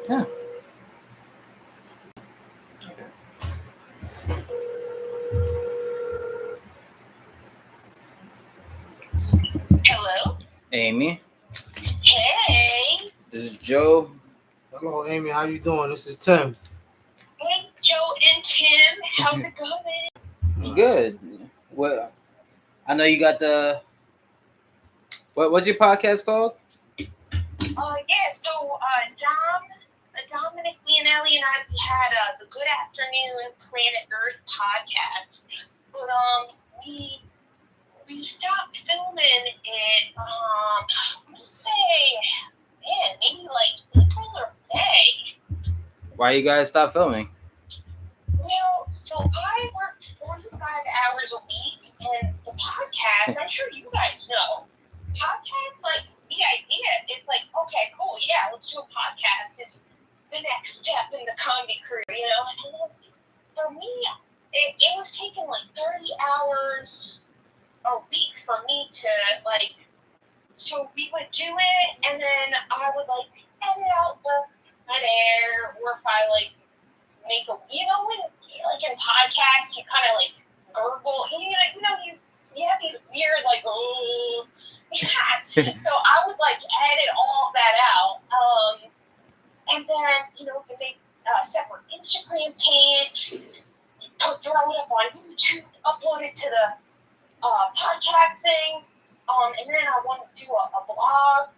Yeah. Hello? Amy. Hey. This is Joe. Hello, Amy. How you doing? This is Tim. Hey, Joe and Tim. How's it going? Good. What? I know you got the. What's your podcast called? Yeah, so Dominic Leonelli and I, we had the Good Afternoon Planet Earth podcast. But we stopped filming it, let's say, man, maybe like April or May. Why you guys stop filming? Well, so I work 45 hours a week, and the podcast, I'm sure you guys know, podcasts, like, the idea, it's like, okay, cool, yeah, let's do a podcast. It's the next step in the comedy career, you know? And then for me, it was taking like 30 hours a week for me to, like, so we would do it, and then I would, like, edit out the dead air, or if I, like, make a, you know, when, like, in podcasts, you kind of, like, gurgle, you have these weird, like, oh, yeah. So I would, like, edit all of that out, and then, you know, make a separate Instagram page, throw it up on YouTube, upload it to the podcast thing, and then I wanted to do a blog.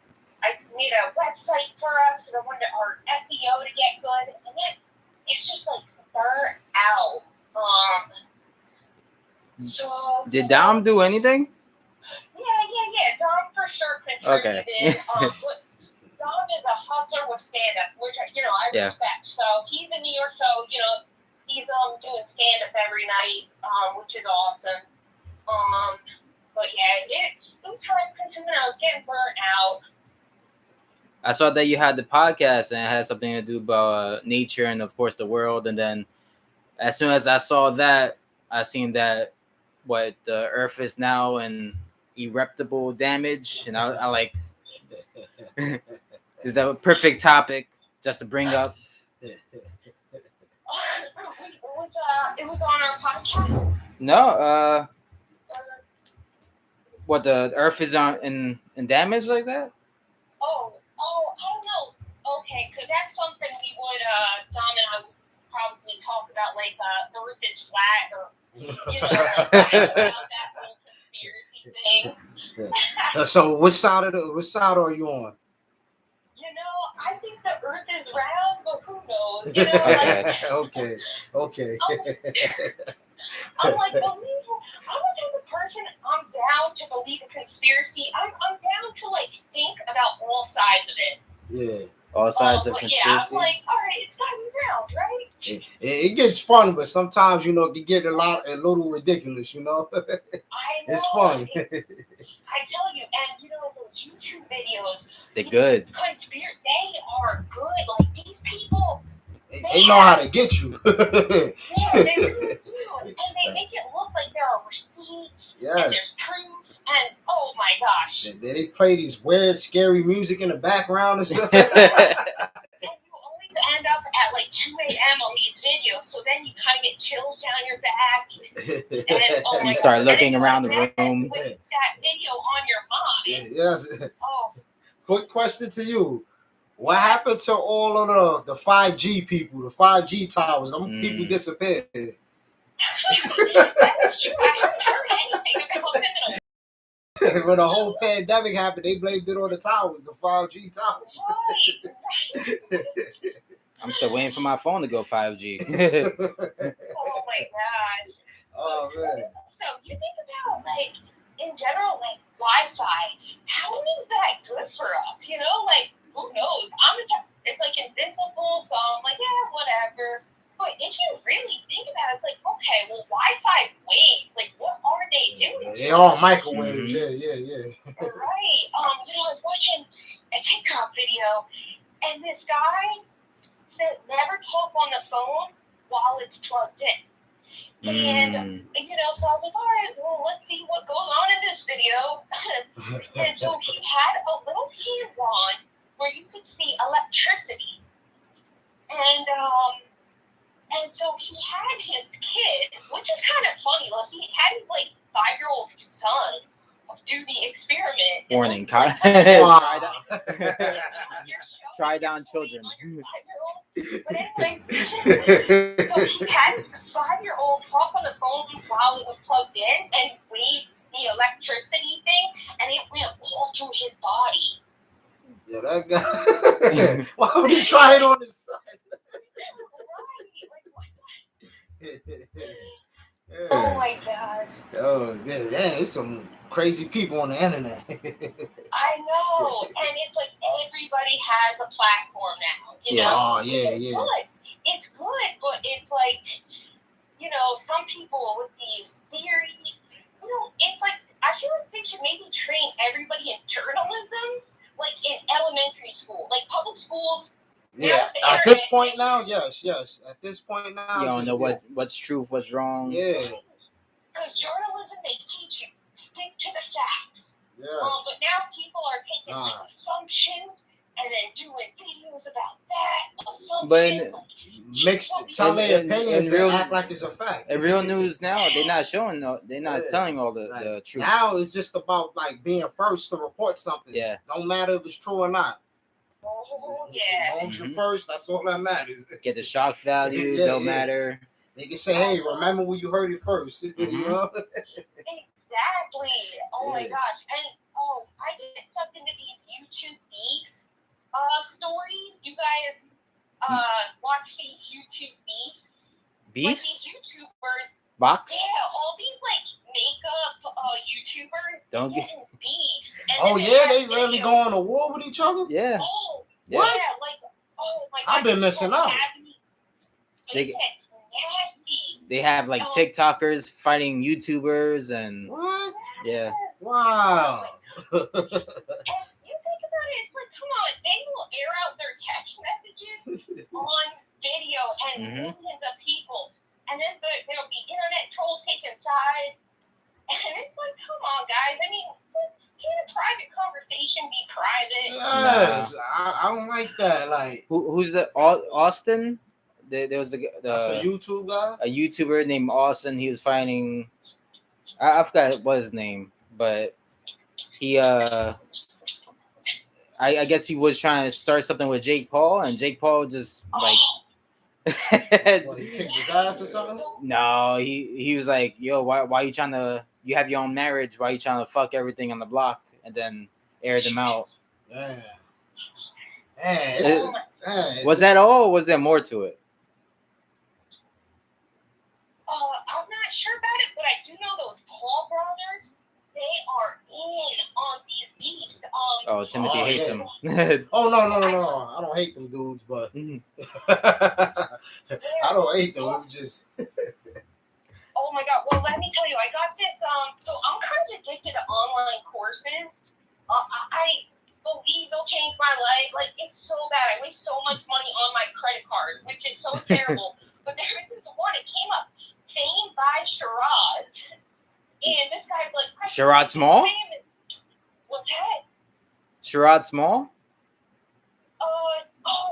I made a website for us because I wanted our SEO to get good, and then it's just like burnt out. So Did Dom do anything? Yeah. Dom for sure contributed. Okay. But Dom is a hustler with stand-up, which I respect. So he's in New York, so he's doing stand-up every night, which is awesome. But yeah, it was time-consuming. I was getting burnt out. I saw that you had the podcast and it had something to do about nature and of course the world. And then as soon as I saw that, I seen that what the Earth is now in irreparable damage, and I like is that a perfect topic just to bring up? It was on our podcast. No, what the Earth is on in damage like that? Oh, I don't know. Okay, because that's something we would, Dom and I would probably talk about, like, the Earth is flat, or, like, about that whole conspiracy thing. So, which side are you on? I think the Earth is round, but who knows? Like, Okay. I'm like, I'm the type of person, I'm down to believe a conspiracy. I'm down to, like, think about all sides of it. Yeah. All sides of conspiracy? Yeah, I'm like, all right, it's gotta be round, right? It gets fun, but sometimes, it can get a little ridiculous, I know. It's funny. I tell you, and, those YouTube videos. They're good. They are good. Like, these people. They know how to get you. Yeah, they really do. And they make it look like there are receipts. Yes. And there's proof. And, oh my gosh. They play these weird, scary music in the background and stuff. And you always end up at like 2 a.m. on these videos. So then you kind of get chills down your back. And, oh my you start God. looking around the room. With that video on your mind. Yes. Oh. Quick question to you. What happened to all of the 5G people, the 5G towers? Them people disappeared. That is true. I haven't heard anything about them in a while. When the whole pandemic happened, they blamed it on the towers, the 5G towers. Right. I'm still waiting for my phone to go 5G. Oh my gosh. Oh man. So you think about, like, in general, like, Wi-Fi, how is that good for us? Like, who knows? It's like invisible, so I'm like, yeah, whatever. But if you really think about it, it's like, okay, well, Wi-Fi waves, like, what are they doing? They all microwaves, yeah. Right. I was watching a TikTok video, and this guy said never talk on the phone while it's plugged in. And, so I was like, all right, well, let's see what goes on in this video. And so he had a little camera on where you could see electricity. And so he had his kid, which is kind of funny. Like he had his 5-year-old son do the experiment. Warning, Like, try down children. But anyway, so he had his 5-year-old talk on the phone while it was plugged in and waved the electricity thing, and it went all through his body. Yeah, that guy. Why would he try it on his son? Yeah. Oh my god. Oh, yeah, there's some crazy people on the internet. I know. And it's like everybody has a platform now, you know? Oh, yeah, it's good. It's good, but it's like, some people with these theories, it's like, I feel like they should maybe train everybody in journalism, like in elementary school, like public schools. Yeah, at this point now, yes. At this point now, you don't know what's truth, what's wrong. Yeah. Because journalism, they teach you stick to the facts. Yes. But now people are taking assumptions and then doing videos about that. Assumptions. But mixed, tell their opinions and act like it's a fact. In real news now, they're not showing. They're not telling all the truth. Now it's just about being first to report something. Yeah. Don't matter if it's true or not. Oh, yeah. As long as you're first, that's all that matters. Get the shock value. Don't matter. They can say, "Hey, remember when you heard it first?" You know? Exactly. Oh my gosh. And I get sucked into these YouTube beef stories. You guys watch these YouTube beefs? Beefs? Like these YouTubers. Box? Yeah, all these makeup YouTubers Don't get beef. They really go on a war with each other? Yeah. Oh, what? Yeah, oh my god. I've been missing out. They have TikTokers fighting YouTubers and what? Yeah. Wow. And you think about it, it's like, come on, they will air out their text messages on video and millions of people. And then there'll be internet trolls taking sides. And it's like, come on, guys. I mean, can a private conversation be private? Yes. I don't like that. Like, who's the Austin? There was that's a YouTube guy? A YouTuber named Austin. He was fighting. I forgot what his name, but he I guess he was trying to start something with Jake Paul, and Jake Paul just What, he kicked his ass or something? No, he was like, yo, why you trying to? You have your own marriage. Why you trying to fuck everything on the block and then air them out? Yeah. Was that all? Or was there more to it? I'm not sure about it, but I do know those Paul brothers. They are in on these beefs. Timothy hates him. Oh no! I don't hate them dudes, but I don't hate them. It's just. Oh my god! Well, let me tell you, I got this. So I'm kind of addicted to online courses. I believe they'll change my life. Like, it's so bad. I waste so much money on my credit card, which is so terrible. But there was this one. It came up. Fame by Sherrod. And this guy's like, Sherrod Small? What's that? Sherrod Small?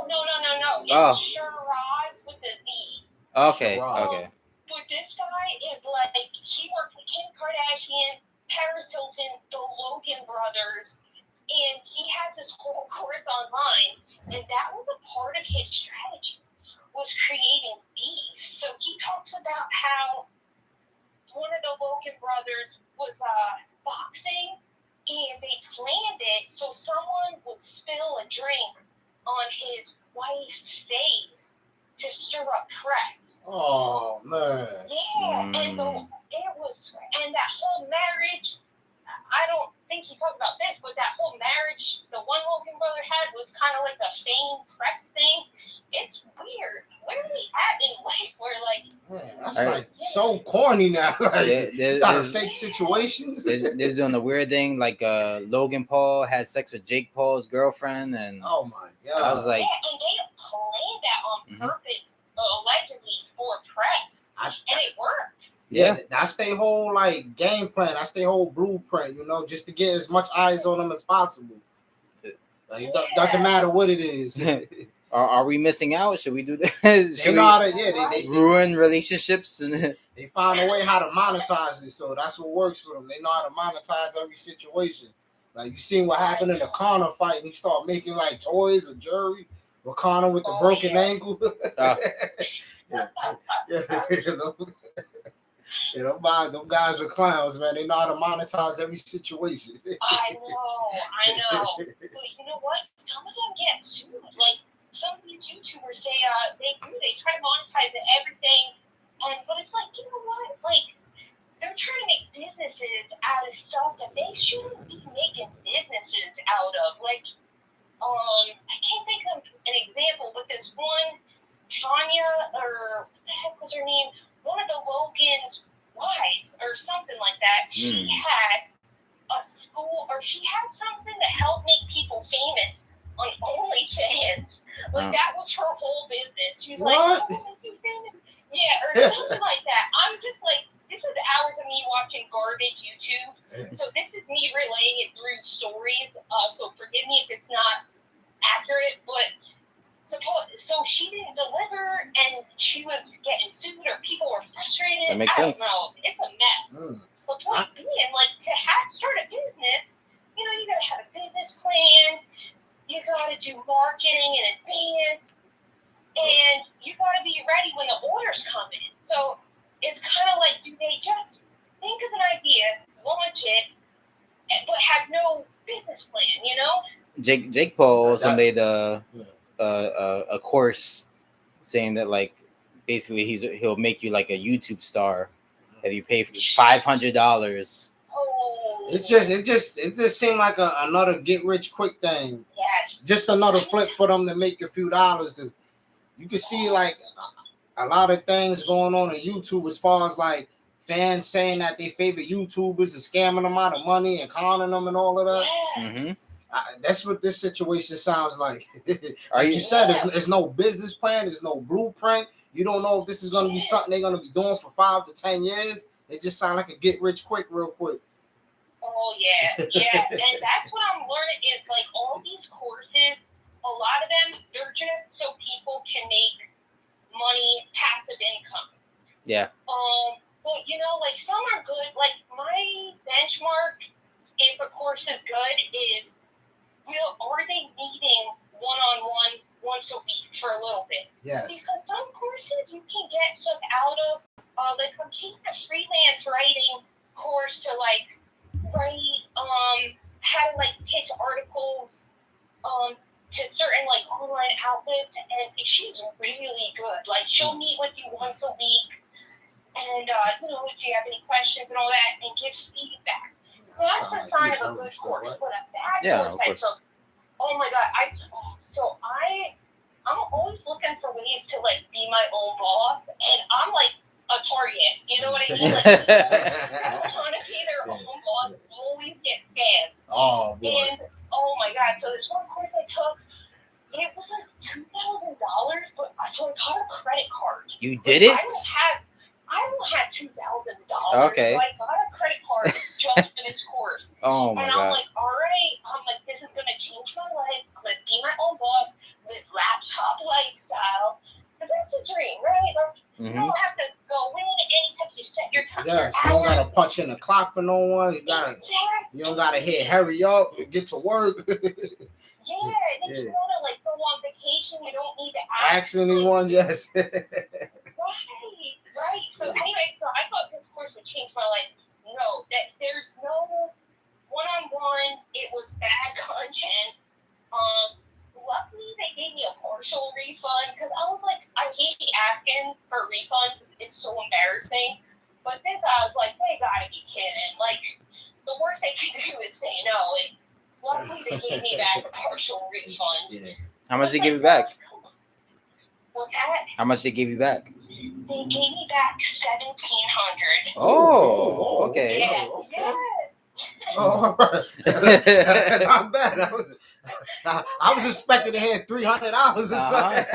No. It's Sherrod with a Z. Okay. But this guy is like, he worked with Kim Kardashian, Paris Hilton, the Logan brothers, and he has this whole course online, and that was a part of his strategy, was creating beef. So he talks about how one of the Logan brothers was boxing, and they planned it so someone would spill a drink on his wife's face to stir up press. Oh man. Yeah, and that whole marriage. I don't think he talked about this, but that whole marriage the one Logan brother had was kind of like a fame press thing. It's weird. Where are we at in life? Where that's so corny now. Got fake situations. They're doing a weird thing. Logan Paul had sex with Jake Paul's girlfriend, and oh my god, I was like, and they planned that on purpose, allegedly for press, and it works. Yeah, that's their whole game plan. That's their whole blueprint, just to get as much eyes on them as possible. It doesn't matter what it is. Are we missing out? Should we do this? They know how to, yeah, they ruin relationships and they find a way how to monetize it. So that's what works for them. They know how to monetize every situation. Like you seen what happened in the Connor fight, and he started making like toys or jewelry with Connor with the broken ankle. Them guys are clowns, man. They know how to monetize every situation. I know. But you know what? Some of them get sued. Like some of these YouTubers say they try to monetize everything, but it's like, you know what? Like they're trying to make businesses out of stuff that they shouldn't be making businesses out of. Like, I can't think of an example, but this one Tanya, or what the heck was her name? One of the Logan's wives or something like that. She had a school, or she had something to help make people famous on OnlyFans. Like that was her whole business. She was like, "I want to make you famous." Yeah, or something like that. I'm just like, this is hours of me watching garbage YouTube. So this is me relaying it through stories. So forgive me if it's not accurate, but so she didn't deliver, and she was getting sued, or people were frustrated. That makes sense. I don't know. It's a mess. But point being, like, to start a business, you know, you gotta have a business plan. You gotta do marketing in advance, and you gotta be ready when the orders come in. So it's kind of like, do they just think of an idea, launch it, but have no business plan? You know? Jake Paul also made a course saying that, like, basically he'll make you like a YouTube star if you pay $500. It just seemed like another get rich quick thing. Yes. Just another flip for them to make a few dollars, because you can see like a lot of things going on YouTube as far as like fans saying that their favorite YouTubers are scamming them out of money and conning them and all of that. Yes. That's what this situation sounds like. Like you said, there's no business plan, there's no blueprint. You don't know if this is going to be something they're going to be doing for 5 to 10 years. It just sounds like a get rich quick, real quick. Oh yeah, and that's what I'm learning. Is like all these courses, a lot of them, they're just so people can make money, passive income. Yeah. But you know, like some are good. Like my benchmark, if a course is good, is are they meeting one-on-one once a week for a little bit? Yes. Because some courses you can get stuff out of. Like I'm taking a freelance writing course to like write how to like pitch articles to certain like online outlets, and she's really good. Like she'll meet with you once a week, and you know, if you have any questions and all that, and give feedback. That's a sign of a good course. But a bad course I took, oh my god, I'm always looking for ways to like be my own boss, and I'm like a target. You know what I mean? Like people trying to be their own boss always get scammed. Oh boy. And oh my god, so this one course I took, it was like $2,000, but so I got a credit card. You did it? I don't have $2,000. Okay. So I got a credit card just for this course. Oh my god. And I'm like, all right. I'm like, this is gonna change my life. I'm gonna be my own boss. This laptop lifestyle. Because that's a dream, right? Like, you don't have to go in anytime you set your time. Yes, you don't gotta punch in the clock for no one. You don't gotta hit hurry up and get to work. Yeah, and if you wanna like go on vacation, you don't need to ask anyone. Yes. Right. So anyway, so I thought this course would change my life. No, that there's no one-on-one. It was bad content. Luckily they gave me a partial refund, because I was like, I hate asking for a refund because it's so embarrassing. But this, I was like, they gotta be kidding. Like, the worst they can do is say no. And luckily they gave me back a partial refund. Yeah. How much they give you back? What's that? How much they give you back? They gave me back $1,700. Oh, okay. Yeah. Oh, not bad. I was expecting to hit $300 or something. It's like,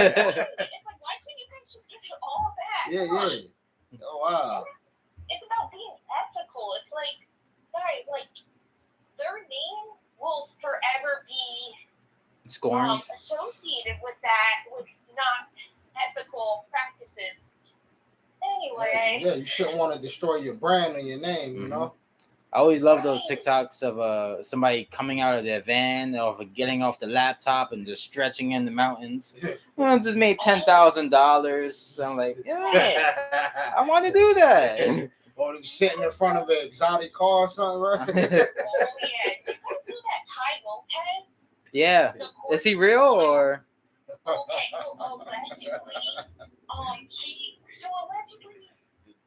why couldn't you guys just give it all back? Yeah. Oh wow. It's about being ethical. It's like, guys, like their name will forever be Scorned. associated with that with not ethical practices. Anyway. Yeah, you shouldn't want to destroy your brand or your name, you Mhm. know? I always love those TikToks of somebody coming out of their van or getting off the laptop and just stretching in the mountains. Well, I just made $10,000. I'm like, yeah, I want to do that. Or sitting in front of an exotic car or something, right? Oh, yeah. Did you guys know that Ty Lopez? Yeah. Is he real or? Okay, allegedly. So allegedly,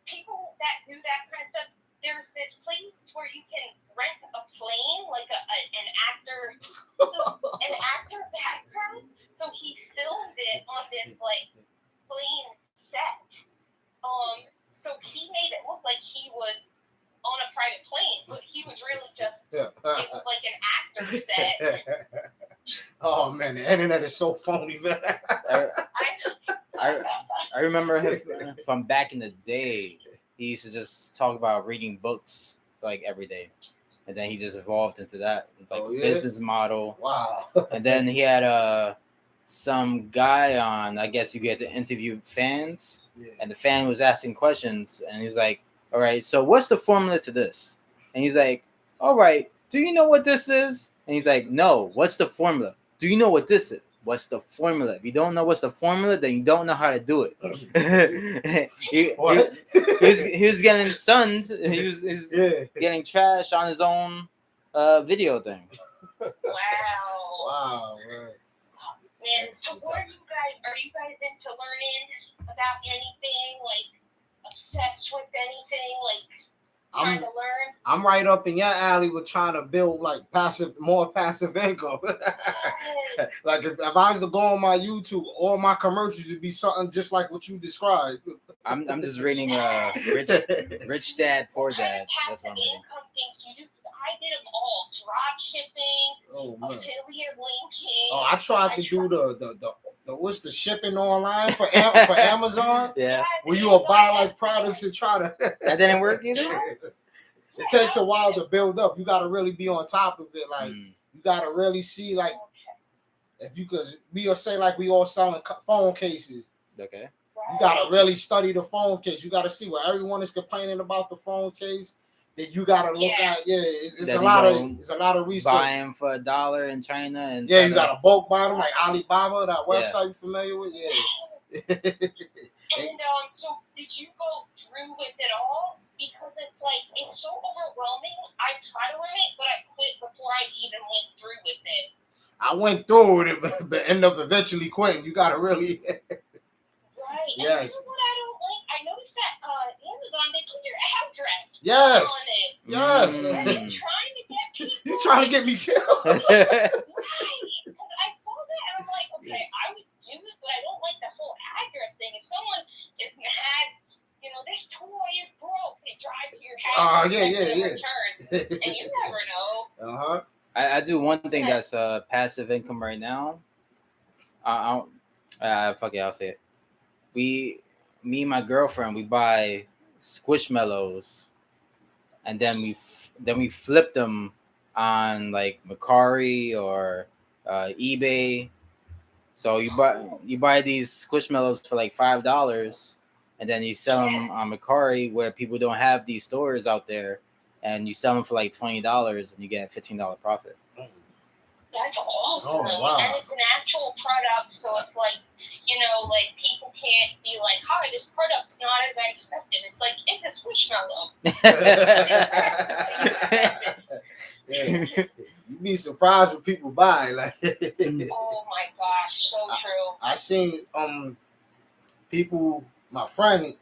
people that do that kind of stuff, there's this place where you can rent a plane, like an actor background. So he filmed it on this like plane set. So he made it look like he was on a private plane, but he was really just it was like an actor set. Oh man, the internet is so phony, man. I remember him from back in the day. He used to just talk about reading books like every day, and then he just evolved into that business model. Wow. And then he had some guy on. I guess you get to interview fans, and the fan was asking questions, and he's like, "All right, so what's the formula to this?" And he's like, "All right, do you know what this is?" And he's like, "No, what's the formula? Do you know what this is? What's the formula? If you don't know what's the formula, then you don't know how to do it." he was getting sunned. He was getting trashed on his own video thing. Wow, man. Man, so what are you guys into learning about anything, like obsessed with anything, like trying to learn? I'm right up in your alley with trying to build like more passive income. Like if I was to go on my YouTube, all my commercials would be something just like what you described. I'm just reading Rich Dad Poor Dad. That's what I'm reading. I did them all: drop shipping, affiliate linking. Oh, I tried to do the what's the shipping online for Amazon? Yeah. Where you will buy like products and try to. That didn't work either. It takes a while to build up. You got to really be on top of it. Like you got to really see like if you because we are say like we all selling phone cases. Okay. You got to really study the phone case. You got to see what everyone is complaining about the phone case. That you got to look at. It's a lot of research. Buy them for $1 in China and you got to bulk buy them like Alibaba, that website you familiar with? Yeah. And so did you go through with it all? Because it's so overwhelming. I try to learn it, but I quit before I even went through with it. I went through with it, but end up eventually quitting. You got to really. Right. Yes. And what I don't like, I noticed that Amazon, they put your address on it. Yes. They're trying to get people. You trying to get me killed? Right. Because I saw that and I'm like, okay, I would do it, but I don't like the whole address thing. If someone is mad, this toy is broke, they drive to your house. Return, and you never know. I do one thing that's passive income right now. Fuck it, I'll say it. Me and my girlfriend, we buy Squishmallows, and then we flip them on like Mercari or eBay. So you buy these Squishmallows for like $5, and then you sell them on Mercari where people don't have these stores out there, and you sell them for like $20, and you get a $15 profit. That's awesome. Oh, wow. And it's an actual product, so it's like, people can't be like, hi, this product's not as I expected. It's like, it's a Squishmallow. You'd be surprised what people buy. Like, oh my gosh, so true. I seen people, my friend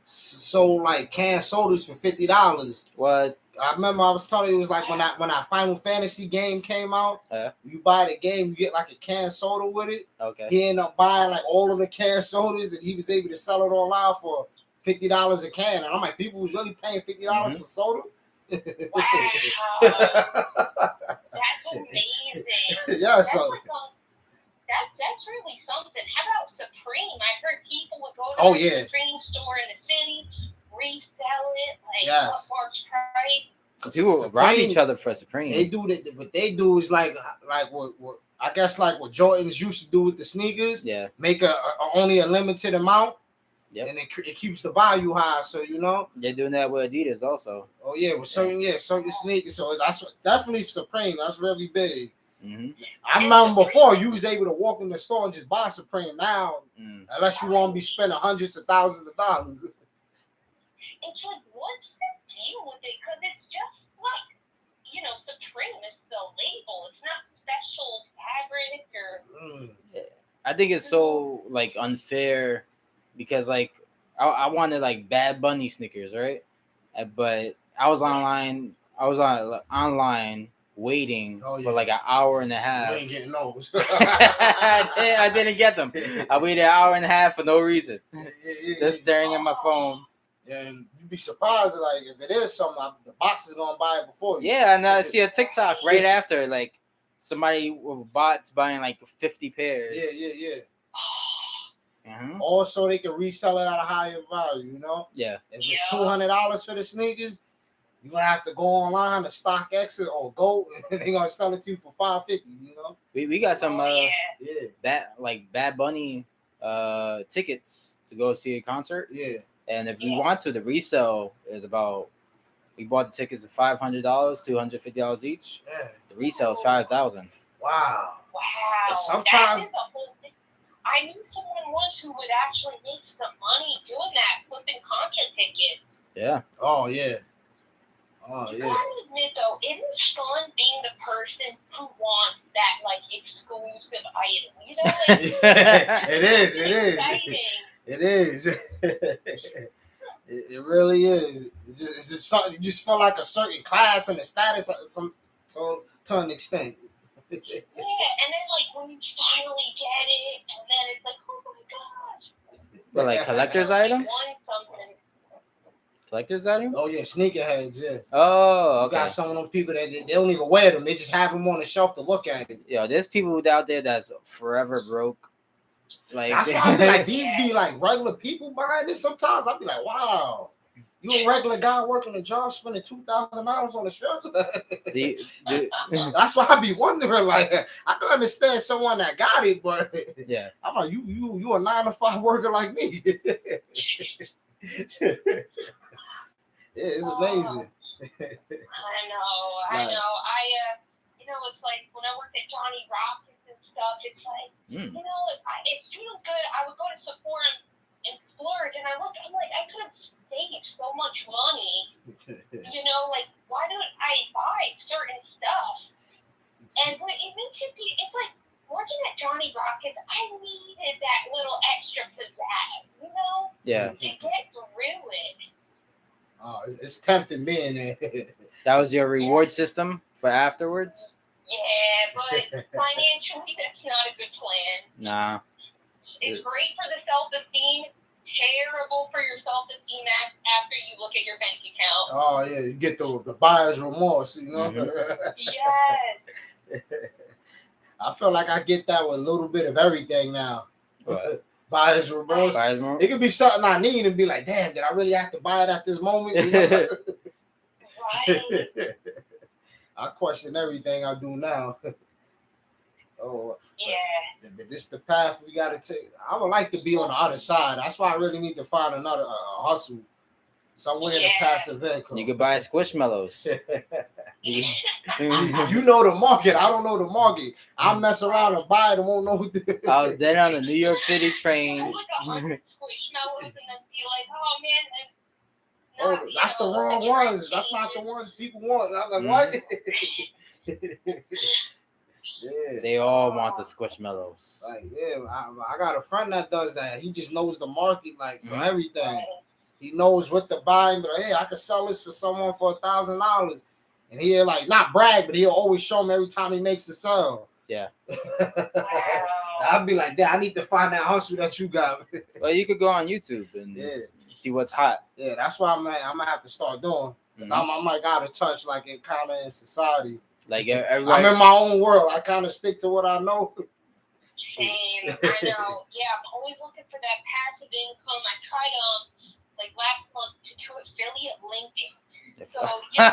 sold like canned sodas for $50. What? I remember I was telling you, it was like when that Final Fantasy game came out, you buy the game, you get like a canned soda with it. Okay. He ended up buying like all of the canned sodas, and he was able to sell it online for $50 a can. And I'm like, people was really paying $50 for soda? Wow. That's amazing. Yeah, so that's really something. How about Supreme? I heard people would go to the Supreme store in the city, resell it like upmarket price. People rob each other for Supreme. They do that. What they do is like what I guess like what Jordans used to do with the sneakers. Yeah. Make only a limited amount. Yep. And it keeps the value high. So they're doing that with Adidas also. Oh yeah, with certain sneakers. So that's definitely Supreme. That's really big. Mm-hmm. I remember before you was able to walk in the store and just buy Supreme. Now, unless you want to be spending hundreds of thousands of dollars. It's like, what's the deal with it? Because it's just like, Supreme is the label. It's not special fabric or. I think it's so like unfair because like I wanted like Bad Bunny sneakers, right? But I was online. Online waiting for like an hour and a half. You ain't getting those. I didn't get them. I waited an hour and a half for no reason. Just staring at my phone. And you'd be surprised, like, if it is something, the box is going to buy it before you. Yeah, and I see a TikTok right after, like, somebody with bots buying, like, 50 pairs. Yeah. Mm-hmm. Also, they can resell it at a higher value, Yeah. If it's $200 for the sneakers, you're going to have to go online to StockX or Go, and they're going to sell it to you for $550, We got some, that, like, Bad Bunny tickets to go see a concert. Yeah. And if we want to, the resale is about. We bought the tickets at $500, $250 each. Yeah. The resale is $5,000. Wow. Wow. Sometimes that is a whole thing. I knew someone once who would actually make some money doing that, flipping concert tickets. Yeah. Oh yeah. You gotta admit though, it is fun being the person who wants that like exclusive item. It is. Exciting. It is. It really is. It's just something. You just feel like a certain class and a status, to an extent. Yeah, and then like when you finally get it, and then it's like, oh my gosh. But like collector's item? You won something. Collector's item? Oh yeah, sneakerheads. Yeah. Oh, okay. You got some of them people that they don't even wear them. They just have them on the shelf to look at it. Yeah, there's people out there that's forever broke. Like that's why I be like, these be like regular people buying this. Sometimes I be like, wow, you a regular guy working a job spending $2,000 on a shirt. That's why I be wondering. Like, I can understand someone that got it, but yeah, I'm like, you a 9-to-5 worker like me. Yeah, it's amazing. I know. It's like when I worked at Johnny Rockets and stuff, it's like, it feels good. I would go to Sephora and splurge, and I'm like, I could have saved so much money. Like, why don't I buy certain stuff? And when it makes you feel, it's like working at Johnny Rockets, I needed that little extra pizzazz, Yeah. to get through it. Oh, it's tempting me in there. That was your reward system for afterwards? Yeah, but financially, that's not a good plan. Nah. It's great for the self-esteem, terrible for your self-esteem after you look at your bank account. Oh, yeah, you get the buyer's remorse, Mm-hmm. Yes. I feel like I get that with a little bit of everything now. What? Buyer's remorse. It could be something I need and be like, damn, did I really have to buy it at this moment? Right. I question everything I do now. So yeah, but this is the path we gotta take. I would like to be on the other side. That's why I really need to find another hustle somewhere in the passive income. You could buy Squishmallows. You know the market. I don't know the market. I mess around and buy it and won't know what I was there on the New York City train. like 100 Squishmallows and then be like, oh man. Oh, that's the wrong ones. That's not the ones people want. I'm like, what? Yeah. They all want the Squishmallows. Like, yeah, I got a friend that does that. He just knows the market, like, for everything. He knows what to buy and be like, hey, I could sell this for someone for $1,000. And he'll like not brag, but he'll always show me every time he makes the sale. Yeah. I'll be like, I need to find that hustle that you got. Well, you could go on YouTube and see what's hot. Yeah, that's what I'm gonna have to start doing. Because I'm like out of touch, like in kind of in society. Like I'm in my own world. I kind of stick to what I know. Same. I know. Yeah, I'm always looking for that passive income. I tried like last month to do affiliate linking. So they said,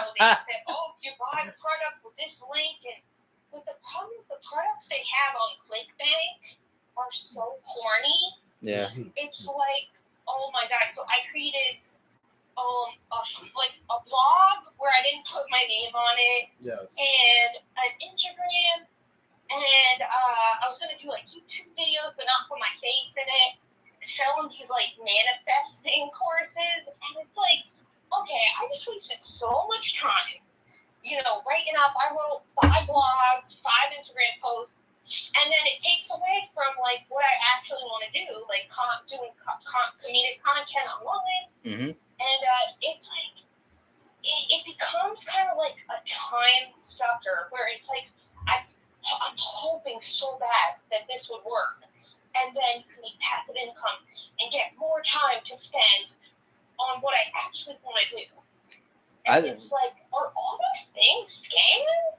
oh, if you buy a product with this link, and But the problem is the products they have on clickbait are so corny. Yeah. It's like, oh my god. So I created a blog where I didn't put my name on it, Yes. and an Instagram, and I was gonna do like YouTube videos, but not put my face in it. Selling these like manifesting courses, and it's like, okay, I just wasted so much time, writing up. I wrote 5 blogs, 5 Instagram posts, and then it takes away from like what I actually want to do, like doing comedic content online. Mm-hmm. And it's like, it becomes kind of like a time sucker where it's like, I'm hoping so bad that this would work. And then you can make passive income and get more time to spend on what I actually want to do. And it's like, are all those things scams?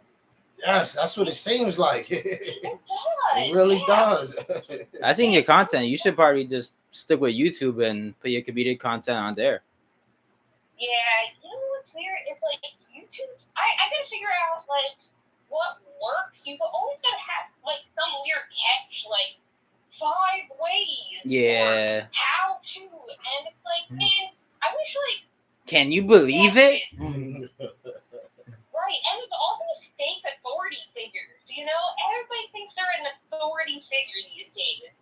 Yes, that's what it seems like. It does. It really does. I think your content, you should probably just stick with YouTube and put your comedic content on there. Yeah, what's weird is like YouTube. I gotta figure out like what works. You always gotta have like some weird catch, like 5 ways. Yeah. Or how to, and it's like, man, I wish like. Can you believe it? Right, and it's all these fake authority figures. Everybody thinks they're an authority figure these days.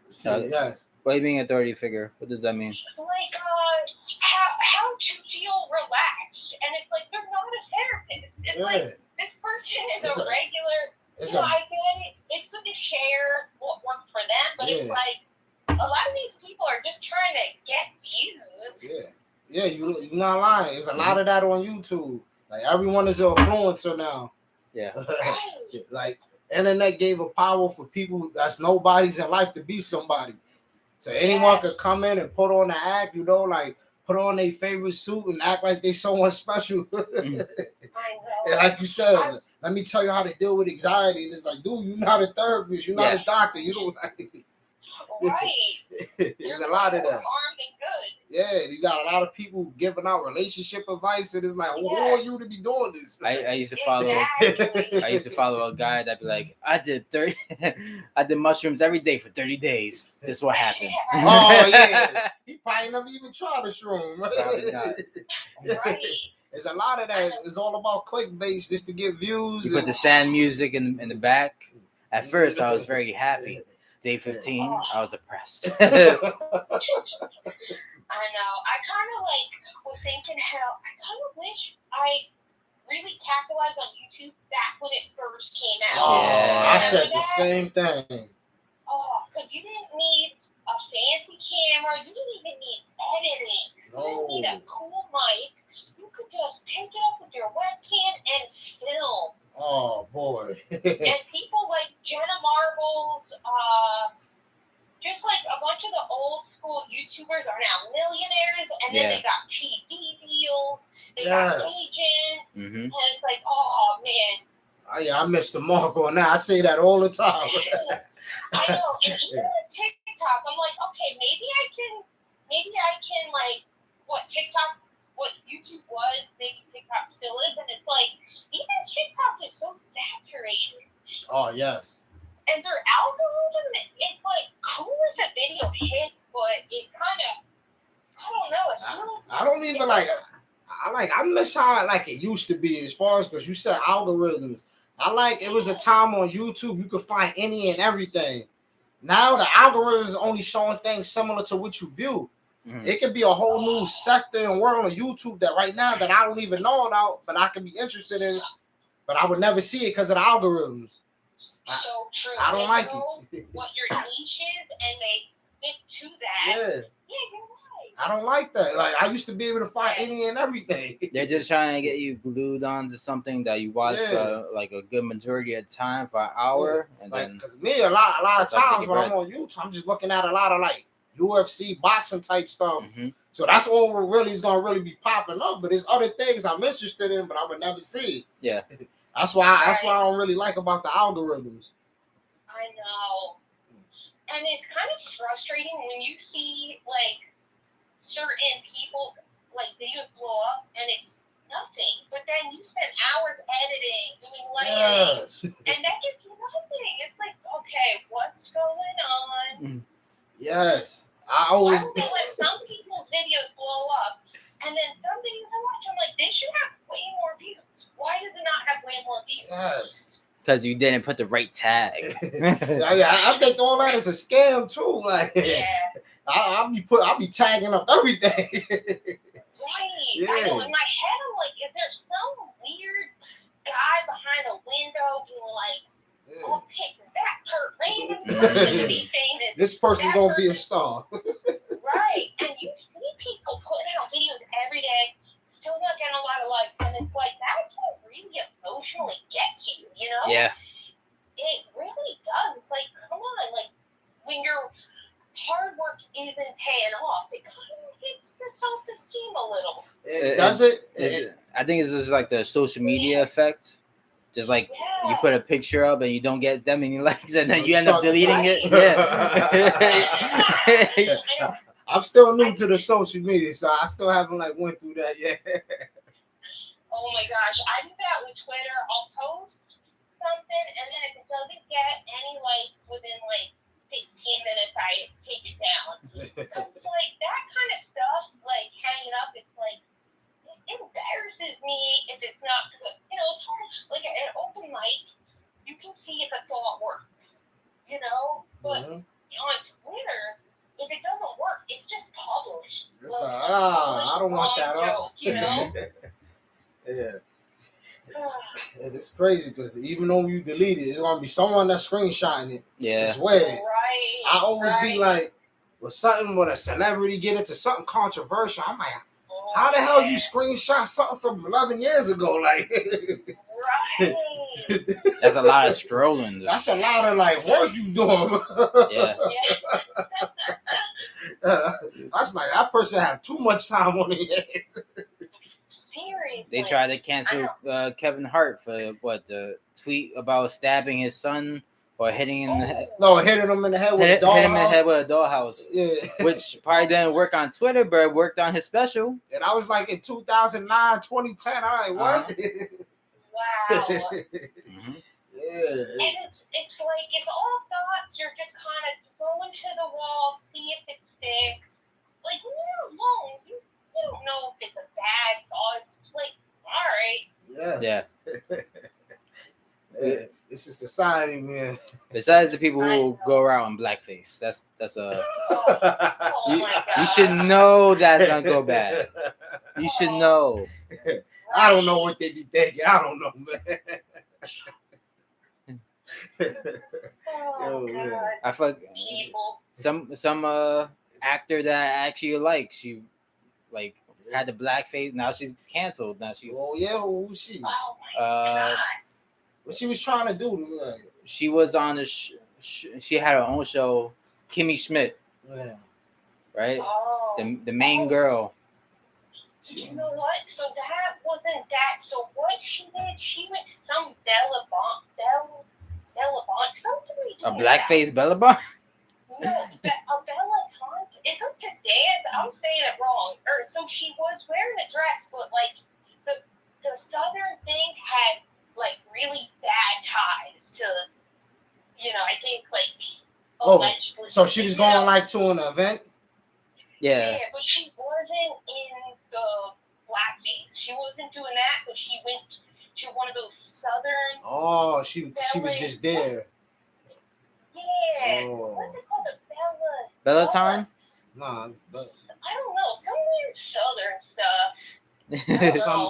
Yes. What do you mean authority figure? What does that mean? It's like how to feel relaxed, and it's like they're not a therapist. It's like this person is a regular. I get it. It's good to share what worked for them, but it's like a lot of these people are just trying to get views. Yeah, you're not lying. There's a lot of that on YouTube. Like everyone is an influencer now. Yeah. Like internet gave a power for people that's nobody's in life to be somebody. So anyone could come in and put on the act, like put on their favorite suit and act like they someone special. I know. And like you said, let me tell you how to deal with anxiety. And it's like, dude, you're not a therapist, you're not a doctor, you don't like. Right. There's a lot of that. Harm than good. Yeah, you got a lot of people giving out relationship advice, and it's like, who are you to be doing this? I used to follow. I used to follow a guy that'd be like, I did mushrooms every day for 30 days. This is what happened. Oh yeah, he probably never even tried a shroom. Probably not. Right. There's a lot of that. It's all about clickbait just to get views. You put the sand music in the back. At first, I was very happy. Day 15, I was depressed. I know. I kind of was thinking how I kind of wish I really capitalized on YouTube back when it first came out. Oh, Yeah. I said the same thing. Oh, because you didn't need a fancy camera. You didn't even need editing. You didn't need a cool mic. You could just pick it up with your webcam and film. Oh boy. And people like Jenna Marbles, just like a bunch of the old school YouTubers are now millionaires, and then they got TV deals, they got agents, and it's like, oh man. Oh, yeah, I missed the mark on that. I say that all the time. Yes, I know. And even with TikTok, I'm like, okay, maybe I can like what TikTok. What YouTube was, maybe TikTok still is, and it's like, even TikTok is so saturated. Oh, yes. And their algorithm, it's like cool if a video hits, but it kind of, I don't know. It feels, I don't even I miss how it used to be as far as, because you said algorithms. It was a time on YouTube, you could find any and everything. Now the algorithm is only showing things similar to what you view. It could be a whole new sector and world on YouTube that right now that I don't even know about, but I could be interested in, but I would never see it because of the algorithms. So true. I don't like it. What your niche is, and they stick to that. Yeah, you're right. I don't like that. Like I used to be able to find any and everything. They're just trying to get you glued onto something that you watch for like a good majority of time for an hour, and then because me a lot of times when I'm on YouTube, I'm just looking at a lot of UFC boxing type stuff. So that's all really is gonna really be popping up. But there's other things I'm interested in, but I would never see. Yeah. That's why I don't really like about the algorithms. I know. And it's kind of frustrating when you see certain people's videos blow up and it's nothing. But then you spend hours editing, doing lighting, Yes. and that gets you nothing. It's like, okay, what's going on? Yes. I Why always. don't they let some people's videos blow up, and then some videos I watch, I'm like, they should have way more views. Why does it not have way more views? Yes. Because you didn't put the right tag. I think all that is a scam too. Like, Yeah. I'll be tagging up everything. Right. Yeah. I know. In my head, I'm like, is there some weird guy behind a window being like, I'll pick that random person to be famous. This person's That gonna be a person- star. Right. And you see people putting out videos every day, still not getting a lot of likes, and it's like that can really emotionally get to you, you know? Yeah. It really does. It's like, come on, like when your hard work isn't paying off, it kind of hits the self-esteem a little. Does it? I think it's just like the social media effect. Just like you put a picture up and you don't get that many likes, and then you end up deleting it. Yeah. I'm still new to the social media, so I still haven't like went through that yet. Oh my gosh, I do that with Twitter. I'll post something, and then if it doesn't get any likes within like 15 minutes, I take it down. Because it's like that kind of stuff, like hanging up, it's like it embarrasses me if it's not good. You know, it's hard. Like at an open mic, you can see if a song works. You know, but on Twitter, if it doesn't work, it's just published. It's like, I don't want that joke, you know? Yeah. And it's crazy because even though you delete it, it's gonna be someone that's screenshotting it. Yeah. It's weird. Right. I always be like, with something with a celebrity get into something controversial, I'm like, how the hell you screenshot something from 11 years ago? Like, right. That's a lot of scrolling. That's a lot of like work you doing. Yeah. That's like that person have too much time on their hands. Seriously. They tried to cancel Kevin Hart for the tweet about stabbing his son or hitting him in the head. No, hitting him in the head with a dollhouse. Hit him in the head with a dollhouse. Yeah. Which probably didn't work on Twitter, but it worked on his special. And I was like in 2009, 2010. I'm like, what? Wow. Mm-hmm. Yeah. And it's like it's all thoughts. You're just kind of going to the wall, see if it sticks. Like when you're alone, you don't know if it's a bad thought. It's like, all right. Yes. Yeah. This is society, man. Besides the people who go around in blackface, that's a. Oh my God. You should know that's gonna go bad. You should know. I don't know what they be thinking. I don't know, man. Oh man. God. I fuck People. some actor that I actually like. She like had the blackface. Now she's canceled. Now she's. Oh yeah, who's she? Oh my God. What she was trying to do? Like, she was on the. She had her own show, Kimmy Schmidt. yeah. Right. Oh. The main girl. You know what? So that wasn't that. So what she did, she went to some Bella Bond, something. A blackface Bella Bond? No, a Bella Bond. It's up to dance. I'm saying it wrong. So she was wearing a dress, but like the southern thing had like really bad ties to, I think like. Allegedly. So she was going like to an event. Yeah. But she wasn't in the blackface. She wasn't doing that, but she went to one of those southern. Oh, she was just there. Yeah. Oh. What's it called? The Bella. Bellaton? Nah. I don't know. Some weird southern stuff.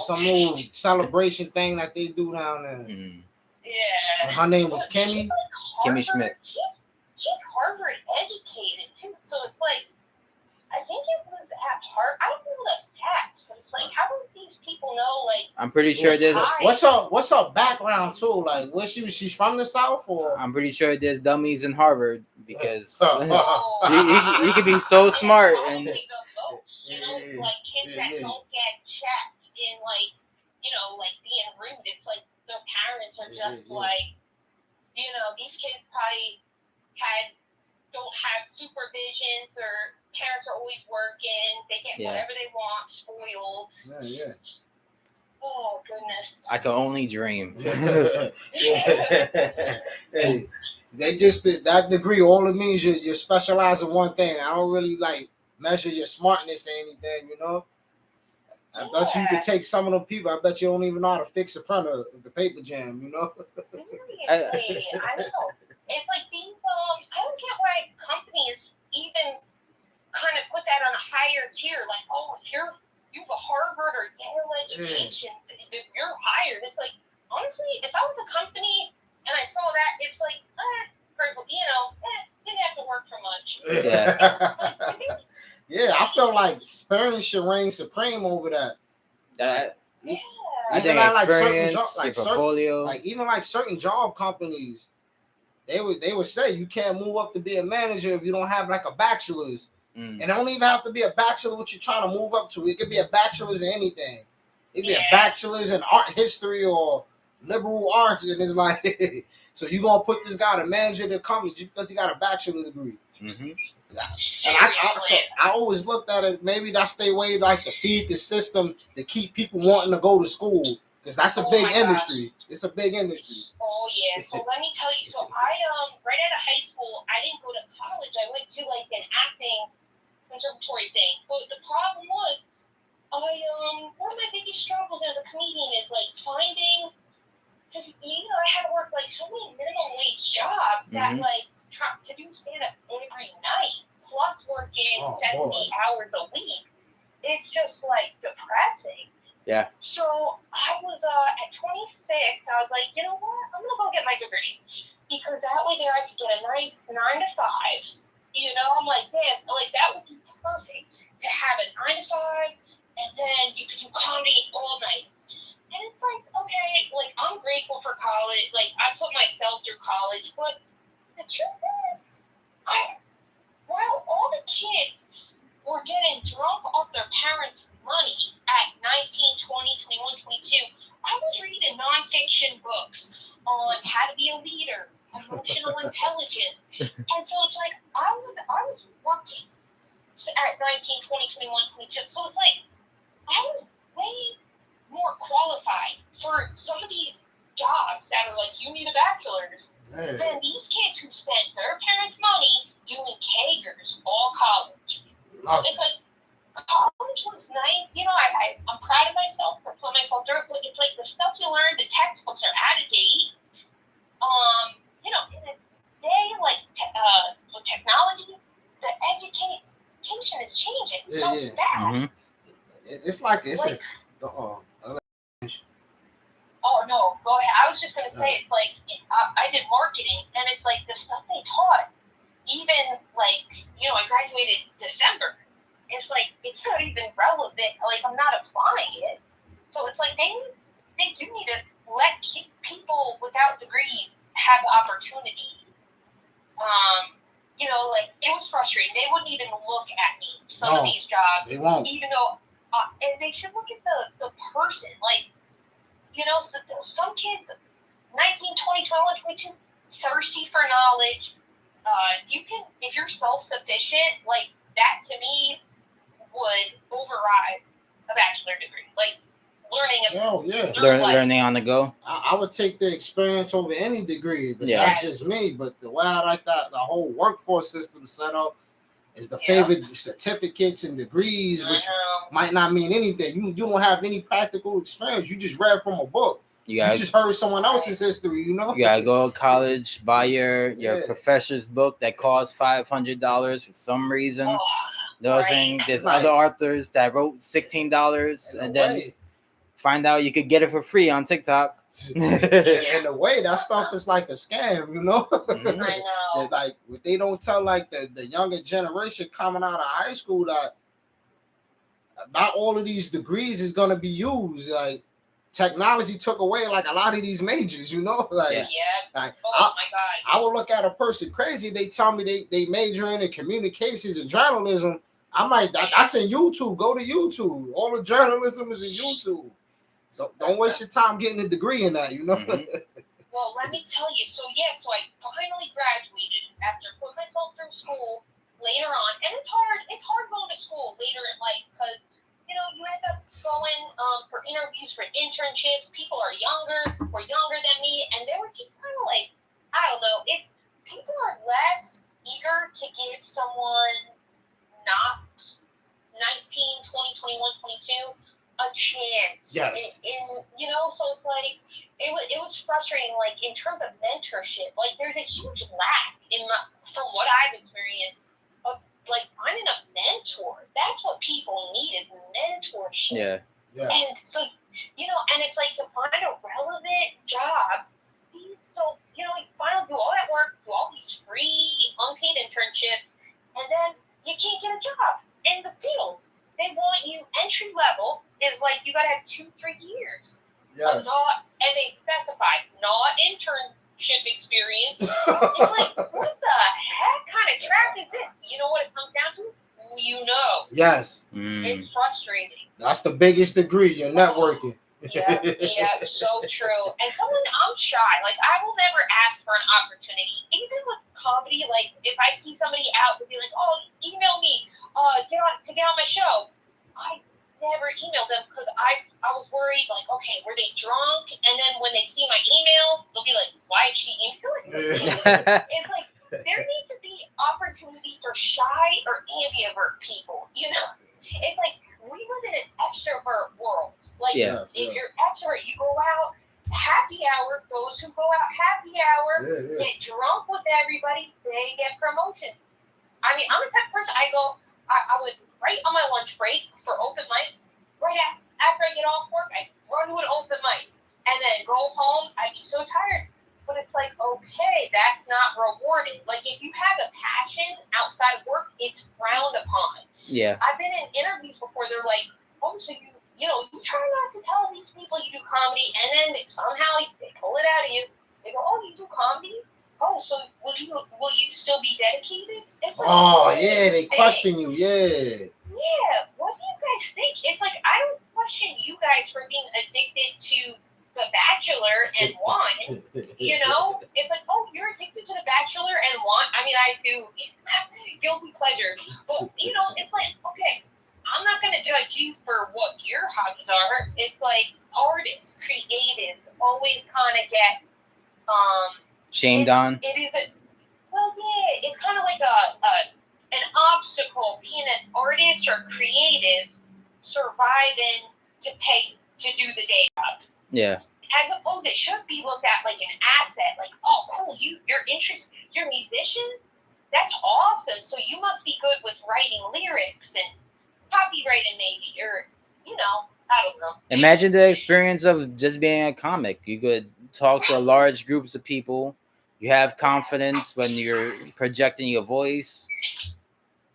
Some little celebration thing that they do down there. Mm. Yeah. And her name was Kimmy. Kimmy Schmidt. She's Harvard educated too, so it's like I think it was at Harvard. I don't know the facts, but it's like how do these people know? Like I'm pretty sure there's. What's her background too? Like, she's from the South, or I'm pretty sure there's dummies in Harvard because oh, you could be so smart and. like kids that don't get checked in like being rude. It's like their parents are just like these kids probably don't have supervisions or parents are always working. They get whatever they want, spoiled. Yeah. Oh goodness. I can only dream. Hey, they just that degree. All it means you're specialized in one thing. I don't really like measure your smartness or anything. You know. I bet you could take some of them people. I bet you don't even know how to fix a printer of the paper jam. You know. Seriously, I know. It's like these. I don't get why companies even kind of put that on a higher tier. Like, oh, if you have a Harvard or Yale education, you're hired. It's like, honestly, if I was a company and I saw that, it's like, didn't have to work for much. Yeah. Yeah, I felt like experience should reign supreme over that. Yeah. I Even think at like certain experience, your certain, portfolio. like even like certain job companies, they would say you can't move up to be a manager if you don't have like a bachelor's. And it don't even have to be a bachelor what you're trying to move up to. It could be a bachelor's in anything. It could be a bachelor's in art history or liberal arts, and it's like, so you gonna put this guy to manager the company just because he got a bachelor's degree? Mm-hmm. And I always looked at it. Maybe that's their way, like to feed the system to keep people wanting to go to school, because that's a big industry. It's a big industry. Oh yeah. So let me tell you. So I right out of high school, I didn't go to college. I went to like an acting conservatory thing. But the problem was, one of my biggest struggles as a comedian is like finding, because I had to work like so many minimum wage jobs that like to do stand up every night plus working 70 hours a week. It's just like depressing. Yeah. So I was at 26. I was like, you know what? I'm gonna go get my degree, because that way there I could get a nice 9 to 5. I'm like, damn, like that would be perfect to have a 9 to 5, and then you could do comedy all night. And it's like, okay, like I'm grateful for college. Like I put myself through college, but the truth is, while all the kids were getting drunk off their parents' money at 19, 20, 21, 22, I was reading nonfiction books on how to be a leader, emotional intelligence. And so it's like I was working at 19, 20, 21, 22. So it's like I was way more qualified for some of these jobs that are like, you need a bachelor's, than these kids who spent their parents' money doing kegers all college. So it's like college was nice. I'm proud of myself for putting myself through it, but it's like the stuff you learn, the textbooks are out of date. In a day like with technology, the education is changing so fast. It's like Oh no, go ahead. I was just gonna say it's like I did marketing, and it's like the stuff they taught. Even like I graduated December. It's like it's not even relevant. Like I'm not applying it. So it's like they do need to let people without degrees have the opportunity. Like it was frustrating. They wouldn't even look at me. Some of these jobs, they won't. Even though, and they should look at the person. Like so some kids, 19, 20, 22, thirsty for knowledge. You can, if you're self-sufficient, like that to me would override a bachelor degree. Like learning on the go. I would take the experience over any degree, but that's just me. But the way I like that the whole workforce system set up is the favored certificates and degrees, which might not mean anything. You don't have any practical experience. You just read from a book. You just heard someone else's history, You gotta go to college, buy your professor's book that costs $500 for some reason. There's other authors that wrote $16, and then find out you could get it for free on TikTok. In a way, that stuff is like a scam, I know. Like what they don't tell like the younger generation coming out of high school that not all of these degrees is gonna be used. Like technology took away like a lot of these majors, Like, my God. I would look at a person crazy. They tell me they major in communications and journalism. I'm like, that's in YouTube. Go to YouTube. All the journalism is in YouTube. Don't waste your time getting a degree in that, Well, let me tell you. So I finally graduated after putting myself through school later on, and it's hard going to school later in life because you end up going for interviews for internships internships. People are younger than me, and they were just kind of like, I don't know. It's people are less eager to give someone not 19, 20, 21, 22 a chance. Yes. So it's like it was frustrating. Like in terms of mentorship, like there's a huge lack from what I've experienced of like finding a mentor. That's what people need is mentorship. Yeah. Yes. And so and it's like to find a relevant job. You finally do all that work, do all these free unpaid internships, and then you can't get a job in the field. They want you entry level is like you gotta have 2-3 years. Yes. And they specify not internship experience. It's like, what the heck kind of track is this? You know what it comes down to? Yes. It's frustrating. That's the biggest degree, your networking. Yeah, so true. And I'm shy. Like, I will never ask for an opportunity. Even with comedy, like, if I see somebody out and be like, oh, email me get on my show. I never emailed them because I was worried, like, okay, were they drunk? And then when they see my email, they'll be like, why is she emailing me? It's like, there needs to be opportunity for shy or ambivert people, It's like, we live in an extrovert world. Like, if you're extrovert, you go out, happy hour, those who go out happy hour, get drunk with everybody, they get promotions. I mean, I'm the type of person, I would, right on my lunch break for open mic, right after I get off work, I run to an open mic, and then go home, I'd be so tired. But it's like, okay, that's not rewarded. Like, if you have a passion outside of work, it's frowned upon. Yeah. I've been in interviews before, they're like, oh, so you try not to tell these people you do comedy, and then somehow they pull it out of you. They go, oh, you do comedy? Oh, so will you still be dedicated? It's like, they question you, Yeah, what do you guys think? It's like, I don't question you guys for being addicted to The Bachelor and wine. It's like, oh, you're addicted to The Bachelor and wine. I mean, I do guilty pleasure. But, it's like, okay, I'm not going to judge you for what your hobbies are. It's like artists, creatives always kind of get shamed on. It is it's kind of like an obstacle being an artist or creative surviving to do the day job. Yeah. As opposed, it should be looked at like an asset. Like, oh, cool, you're a musician. That's awesome. So you must be good with writing lyrics and copywriting, maybe, or I don't know. Imagine the experience of just being a comic. You could talk to large groups of people. You have confidence when you're projecting your voice.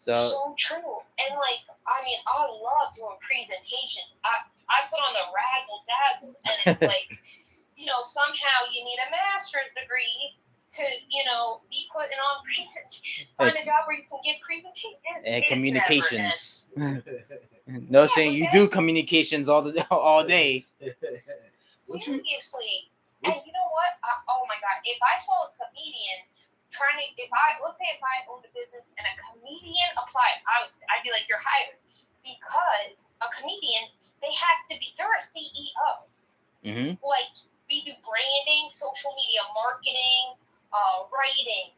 So true. And like, I mean, I love doing presentations. I put on the razzle dazzle, and it's like, somehow you need a master's degree to, be putting on find a job where you can give presentations and communications. No, saying you do communications all day. Seriously. And you know what? Oh my God! If I saw a comedian let's say if I owned a business and a comedian applied, I'd be like, you're hired, because a comedian, they're a CEO. Mm-hmm. Like, we do branding, social media marketing, writing,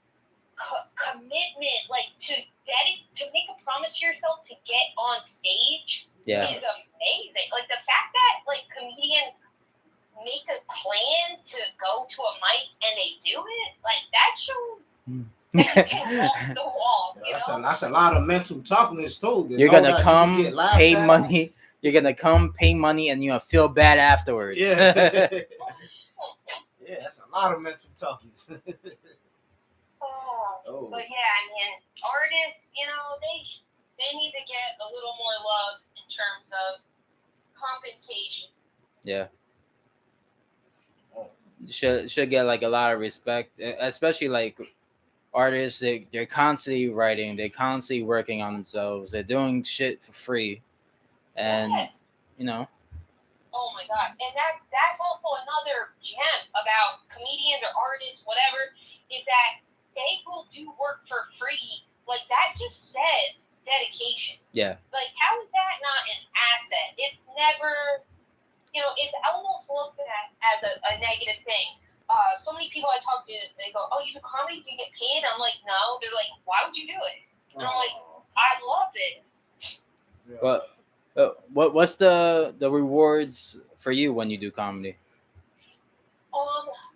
commitment, like to make a promise to yourself to get on stage is amazing. Like the fact that like comedians make a plan to go to a mic and they do it, like that shows they can walk the walk. That's a lot of mental toughness too. You're gonna come pay money. You're gonna come pay money and you're gonna feel bad afterwards. Yeah. Yeah, that's a lot of mental toughness. But yeah, I mean, artists, they need to get a little more love in terms of compensation. Yeah. Should get like a lot of respect, especially like artists. They're constantly writing, they're constantly working on themselves, they're doing shit for free, and Oh my God, and that's also another gem about comedians or artists, whatever, is that they will do work for free. Like that just says dedication. Yeah. Like how is that not an asset? It's never, it's almost negative thing. So many people I talk to, they go, "Oh, you do comedy? Do you get paid?" I'm like, "No." They're like, "Why would you do it?" And I'm like, "I love it." Yeah. What's the rewards for you when you do comedy?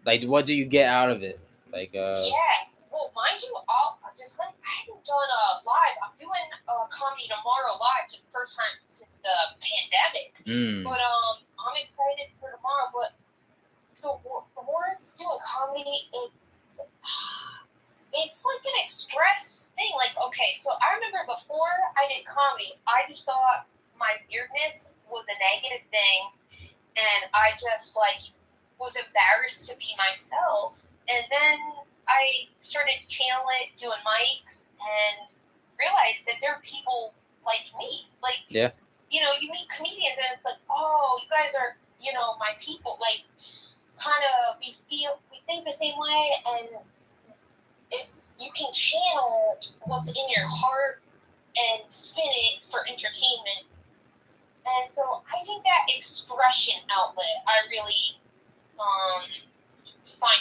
Like, what do you get out of it? Like, Yeah. Well, mind you, I haven't done a live. I'm doing comedy tomorrow live for the first time since the pandemic. But I'm excited for tomorrow. But the words doing comedy, it's like an express thing. Like, okay, so I remember before I did comedy, I just thought my weirdness was a negative thing, and I just like was embarrassed to be myself. And then I started to channel it, doing mics, and realized that there are people like me. Like, yeah. You know, you meet comedians, and it's like, oh, you guys are, you know, my people. Like, kind of, we think the same way, and you can channel what's in your heart and spin it for entertainment. And so I think that expression outlet I really find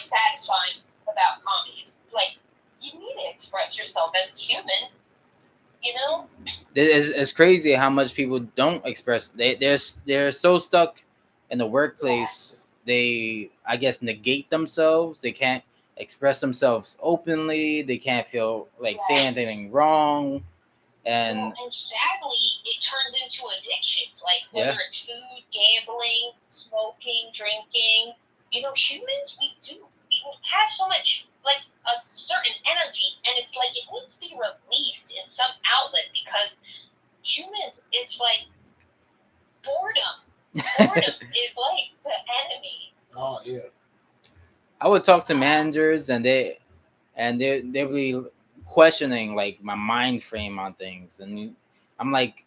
satisfying about comedy. Like, you need to express yourself as a human, you know? It's crazy how much people don't express. They're so stuck in the workplace. Yes. They, I guess, negate themselves. They can't express themselves openly. They can't feel like say anything wrong. And sadly, it turns into addictions. Like, whether it's food, gambling, smoking, drinking. You know, humans, we have so much, like, a certain energy, and it's like it needs to be released in some outlet, because humans, it's like boredom. Boredom is like the enemy. Oh yeah. I would talk to managers, and they be questioning like my mind frame on things, and I'm like,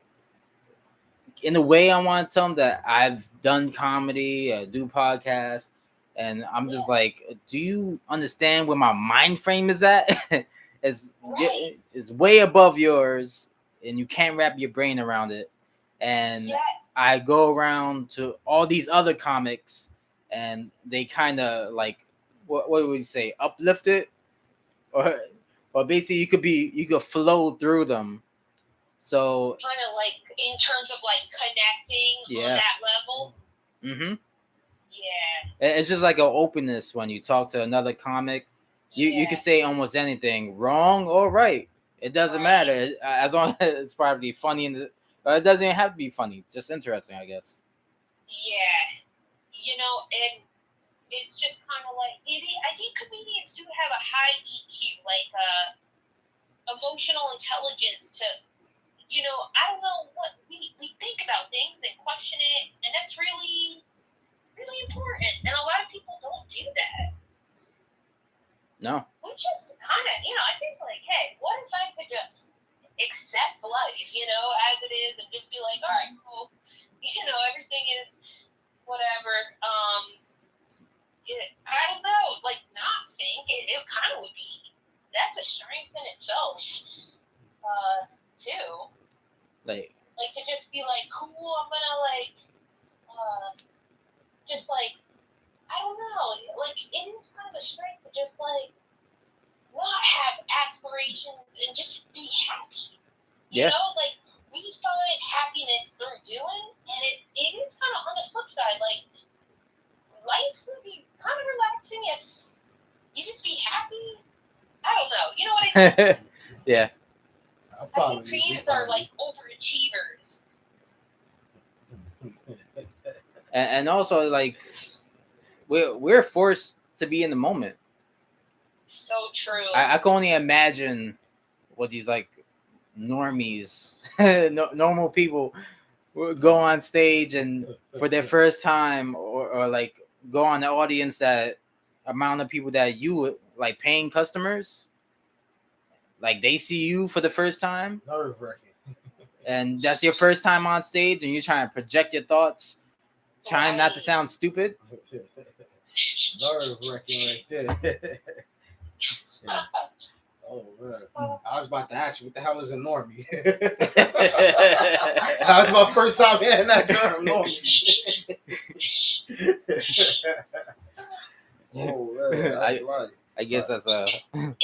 in a way, I want to tell them that I've done comedy, do podcasts, and I'm just like, do you understand where my mind frame is at? it's way above yours, and you can't wrap your brain around it. And I go around to all these other comics, and they kind of like, what would you say, uplift it, or basically you could flow through them. So kind of like in terms of like connecting on that level. Mm-hmm. Yeah. It's just like an openness when you talk to another comic. You can say almost anything, wrong or right. It doesn't matter, as long as it's probably funny. It doesn't even have to be funny, just interesting, I guess. Yeah. You know, and it's just kind of like, I think comedians do have a high EQ, like emotional intelligence to, you know, I don't know what we think about things and question it, and that's really, really important. And a lot of people don't do that. No. Which is kind of, you know, I think like, hey, what if I could just accept life, you know, as it is, and just be like, all right, cool, you know, everything is whatever. I don't know, like, not think it kind of would be. That's a strength in itself, too. Like to just be like, cool, I'm gonna like, just like, I don't know, like, it is kind of a strength to just like not have aspirations and just be happy. You know, like, we find happiness through doing, and it is kind of on the flip side, like, life would be kind of relaxing if you just be happy. I don't know, you know what I mean? Yeah. I think creatives are like overachievers. And also, like, we're forced to be in the moment. So true. I can only imagine what these like normies, normal people go on stage and for their first time, or like go on the audience, that amount of people that you like, paying customers, like they see you for the first time, nerve-wracking, and that's your first time on stage, and you're trying to project your thoughts, trying not to sound stupid. Nerve-wracking right there. Yeah. Oh man, I was about to ask you, what the hell is a normie? That was my first time hearing that term, normie. Oh, man, that's like. I guess that's a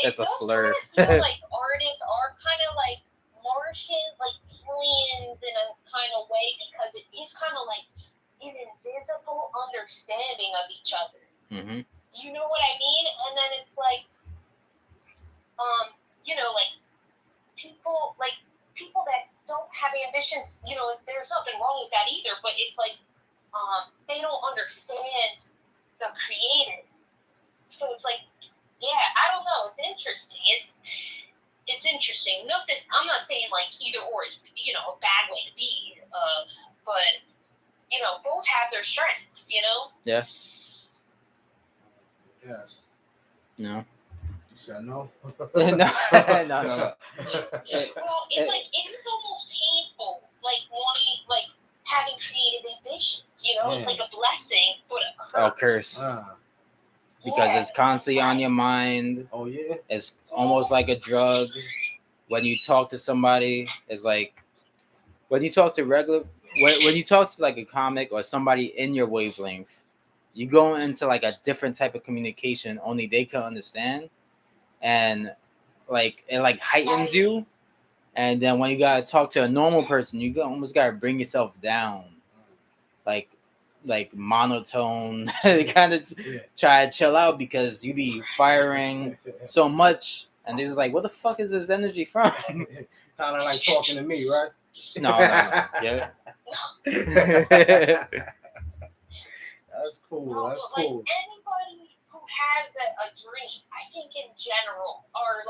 It's slur. Feel like artists are kind of like Martian, like aliens in a kind of way, because it is kind of like an invisible understanding of each other. Mm-hmm. You know what I mean? And then it's like, like people that don't have ambitions, there's nothing wrong with that either, but it's like, they don't understand the creative. So it's like, yeah, I don't know. It's interesting. It's interesting. Nothing. I'm not saying like either or is a bad way to be. But both have their strengths. Yeah. Yes. No. You said no. No. No. Well, it's like it is almost painful, like wanting, like having creative ambitions. It's like a blessing, but a curse. A curse. Because it's constantly on your mind. Oh yeah. It's almost like a drug. When you talk to somebody, it's like when you talk to when you talk to like a comic or somebody in your wavelength, you go into like a different type of communication only they can understand, and like it like heightens you. And then when you gotta talk to a normal person, you almost gotta bring yourself down, like monotone, kind of try to chill out because you be firing so much, and they're just like, "What the fuck is this energy from?" Kind of like talking to me, right? No. Yeah. That's cool. No, That's but, cool. Like, anybody who has a dream, I think in general, are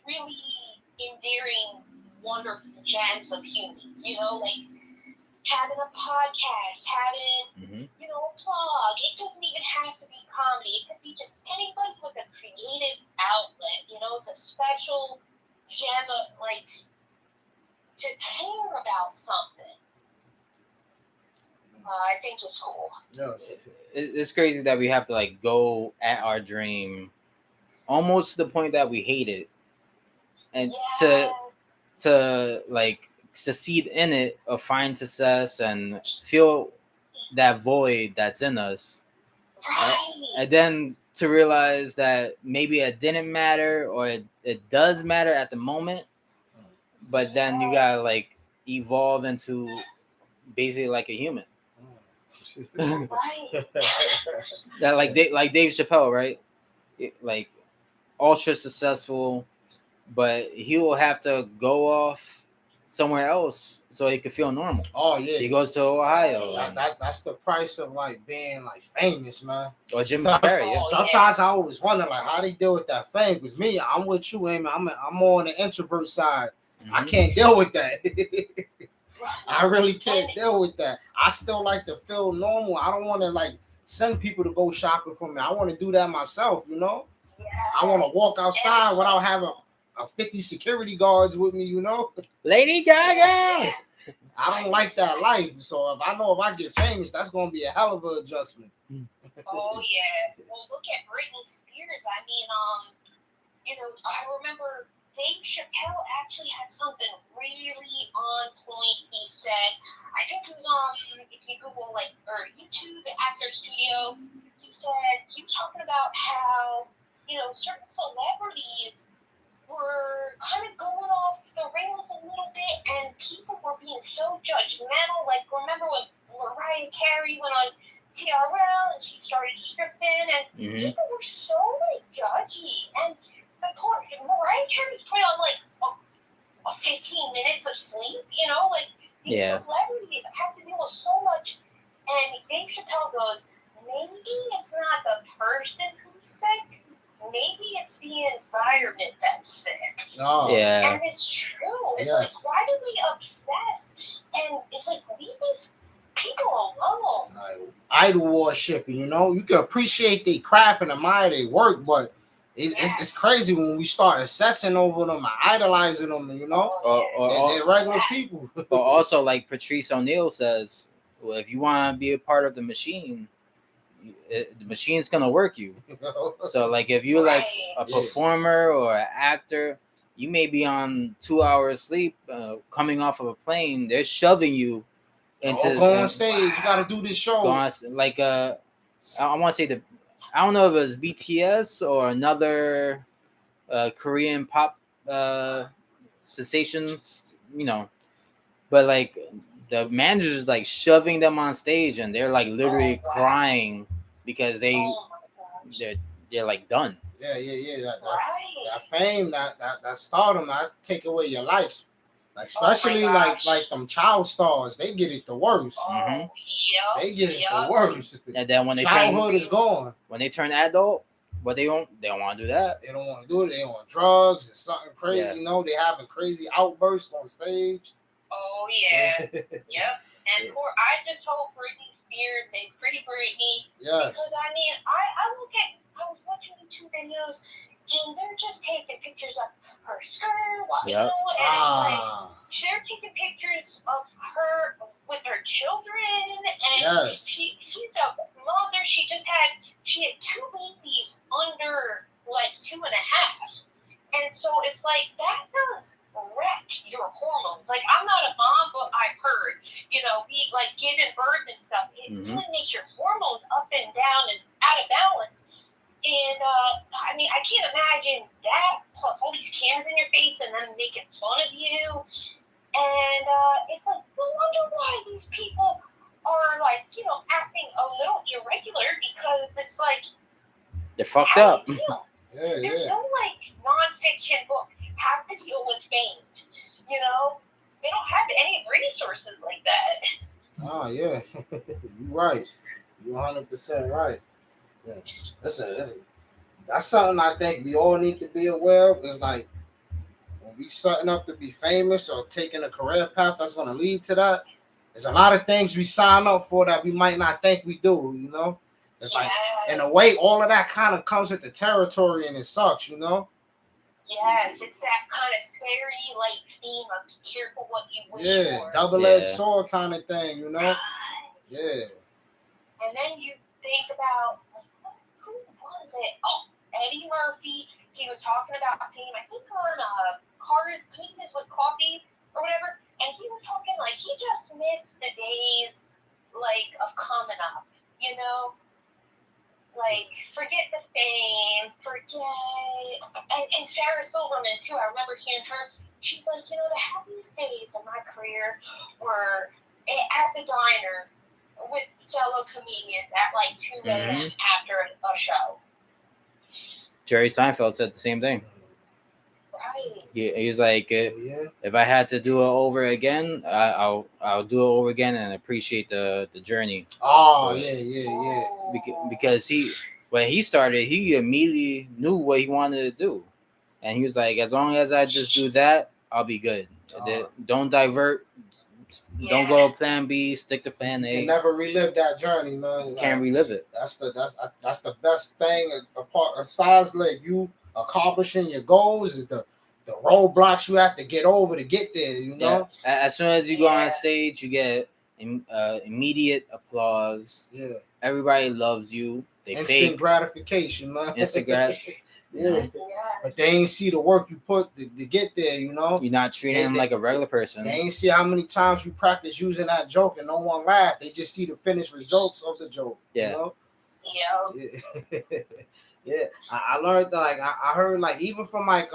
really endearing, wonderful gems of humans. Like having a podcast, having a blog. It doesn't even have to be comedy. It could be just anybody with a creative outlet. It's a special gem of like to care about something. I think it's cool. Yes. It's crazy that we have to like go at our dream almost to the point that we hate it, and to like succeed in it or find success and feel that void that's in us, Right. and then to realize that maybe it didn't matter or it does matter at the moment, but then you gotta like evolve into basically like a human. That like Dave Chappelle, right? Like ultra successful, but he will have to go off somewhere else so he could feel normal. Oh yeah, he goes to Ohio. That's the price of like being like famous, man. Or Jim Carrey. Yeah. Sometimes I always wonder like how they deal with that fame. Because me, I'm with you, Amy. I'm more on the introvert side. I can't deal with that. I really can't deal with that. I still like to feel normal. I don't want to like send people to go shopping for me. I want to do that myself, I want to walk outside without having 50 security guards with me, Lady Gaga. I don't like that life. So if I get famous, that's going to be a hell of an adjustment. Oh yeah. Well, look at Britney Spears. I mean, I remember Dave Chappelle actually had something really on point. He said, I think it was on, if you Google or YouTube, the Actor Studio. He was talking about how certain celebrities were kind of going off the rails a little bit, and people were being so judgmental. Like, remember when Mariah Carey went on TRL and she started stripping, and people were so judgy. And the poor Mariah Carey's put on 15 minutes of sleep. These celebrities have to deal with so much. And Dave Chappelle goes, maybe it's not the person who's sick. Maybe it's the environment that's sick. Oh. Yeah. And it's true. It's like, why do we obsess? And it's like, leave these people alone. Idol worshiping, you can appreciate their craft and admire their work, but it's crazy when we start obsessing over them and idolizing them, they're regular people. But also, like Patrice O'Neal says, well, if you want to be a part of the machine, the machine's gonna work you. So like if you're like a performer or an actor, you may be on 2 hours sleep, coming off of a plane. They're shoving you into go on stage. You gotta do this show. I want to say I don't know if it was BTS or another Korean pop sensations, but like the managers like shoving them on stage and they're like literally crying because they're like done. Yeah. That fame, that stardom, that take away your life. Like especially like them child stars, they get it the worst. Mm-hmm. They get it the worst. And then when childhood is gone. When they turn adult, but they don't want to do that. They don't want to do it. They want drugs and something crazy. Yeah. They having crazy outbursts on stage. Oh yeah. Yep. And I just hope Britney Spears stays pretty Britney. Yes. Because I was watching YouTube videos and they're just taking pictures of her skirt, and it's like they're taking pictures of her with her children, and she's a mother. She had 2 babies under like 2.5, and so it's like that does wreck your hormones. Like I'm not a mom, but I've heard, be like giving birth and stuff. It really makes your hormones up and down and out of balance. And I can't imagine that plus all these cameras in your face and them making fun of you. And it's like, no wonder why these people are like, acting a little irregular, because it's like they're fucked up. There's no like nonfiction book how to deal with fame. They don't have any resources like that. Oh yeah, you're right. You're 100% right. Yeah. Listen, that's something I think we all need to be aware of. Is like when we setting up to be famous or taking a career path that's going to lead to that. There's a lot of things we sign up for that we might not think we do. It's like in a way, all of that kind of comes with the territory, and it sucks. Yes, it's that kind of scary like theme of be careful what you wish for. Double-edged sword kind of thing. Yeah. And then you think about. Who was it? Oh, Eddie Murphy. He was talking about fame, I think on Cars Cleanness with Coffee or whatever. And he was talking like he just missed the days like of coming up, Like forget the fame, and Sarah Silverman too. I remember hearing her. She's like, the happiest days of my career were at the diner with fellow comedians at like 2 a.m. after a show. Jerry Seinfeld said the same thing. Right. He was like, if I had to do it over again, I'll do it over again and appreciate the journey. Oh yeah. Because when he started, he immediately knew what he wanted to do, and he was like, as long as I just do that, I'll be good. Don't divert. Don't go plan B. Stick to plan A. You can never relive that journey, man. You can't relive it. That's the best thing. Apart besides like you accomplishing your goals is the roadblocks you have to get over to get there. Yeah. As soon as you go on stage, you get immediate applause. Yeah. Everybody loves you. They instant gratification, man. Instant gratification. Yeah. But they ain't see the work you put to get there, You're not treating them like a regular person. They ain't see how many times you practice using that joke and no one laughed. They just see the finished results of the joke. Yeah. Yeah. I learned that, like I heard like even from like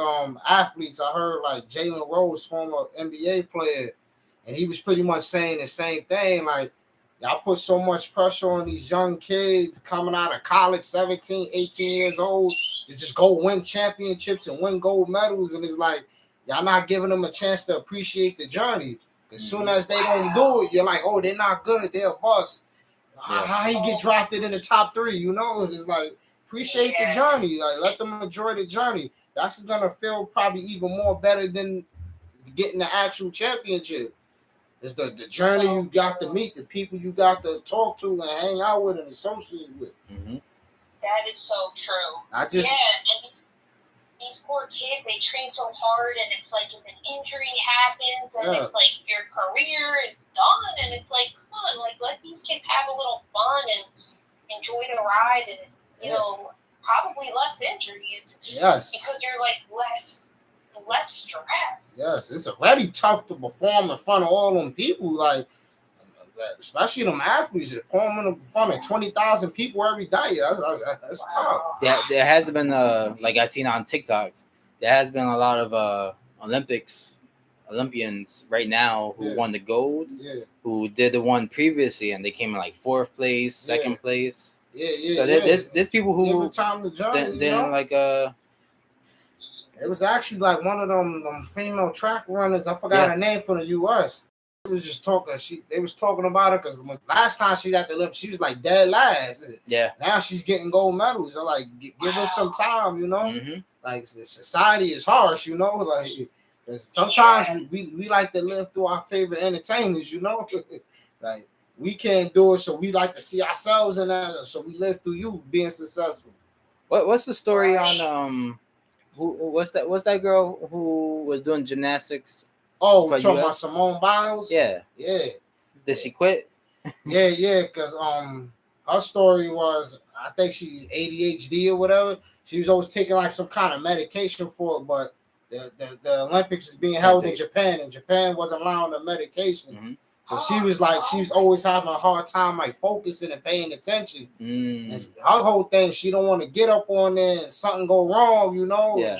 athletes, I heard like Jalen Rose, former NBA player, and he was pretty much saying the same thing. Like, y'all put so much pressure on these young kids coming out of college, 17, 18 years old, to just go win championships and win gold medals. And it's like, y'all not giving them a chance to appreciate the journey. As soon as they don't do it, you're like, oh, they're not good. They're a bust. How he get drafted in the top 3, It's like, appreciate the journey. Like, let them enjoy the journey. That's going to feel probably even more better than getting the actual championship. It's the journey you got to meet, the people you got to talk to and hang out with and associate with. That is so true. And these poor kids, they train so hard, and it's like if an injury happens, and it's like your career is done, and it's like, come on, like let these kids have a little fun and enjoy the ride, and probably less injuries. Yes. Because you're like less stress. Yes, it's already tough to perform in front of all them people. Like especially them athletes, performing 20,000 people every day. That's tough. Yeah, there has been like I've seen on TikToks, there has been a lot of Olympians right now who won the gold, who did the one previously, and they came in like 4th place, 2nd place. So there's people who time to join, didn't like It was actually like one of them female track runners. I forgot her name from the U.S. They was just talking. They was talking about her because last time she got the lift, she was like dead last. Yeah. Now she's getting gold medals. I'm like, give them some time, Mm-hmm. Like society is harsh, Like sometimes we like to live through our favorite entertainers, Like we can't do it, so we like to see ourselves in that. So we live through you being successful. What's the story on what's that girl who was doing gymnastics? Oh, talking about Simone Biles? Yeah. Did she quit? Yeah, because her story was, I think she's ADHD or whatever. She was always taking like some kind of medication for it, but the Olympics is being held in Japan, and Japan wasn't allowing the medication. Mm-hmm. So she was always having a hard time like focusing and paying attention. And her whole thing, she don't want to get up on there and something go wrong, Yeah.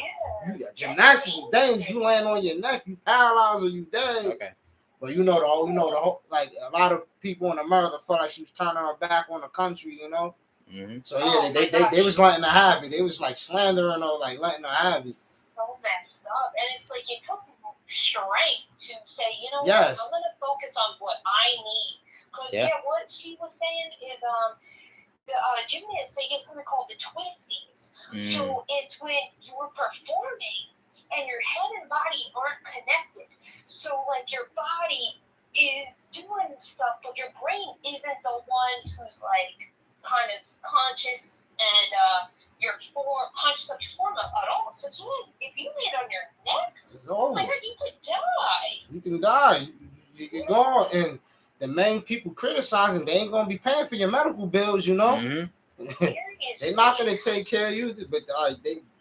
Gymnastics is dangerous. You land on your neck, you paralyzed or you dead. Okay. But the whole, like a lot of people in America felt like she was turning her back on the country, Mm-hmm. So they was letting her have it. They was like slandering her, like letting her have it. So messed up, and it's like it took strength to say, what, Yes. I'm gonna focus on what I need. Because what she was saying is the gymnasts, they get something called the twisties. So it's when you're performing and your head and body aren't connected. So like your body is doing stuff, but your brain isn't the one who's like kind of conscious and conscious of your form at all. So if you land on your neck, oh my God, you could die. You can die. You're gone. And the main people criticizing, they ain't gonna be paying for your medical bills, Mm-hmm. They're not gonna take care of you, but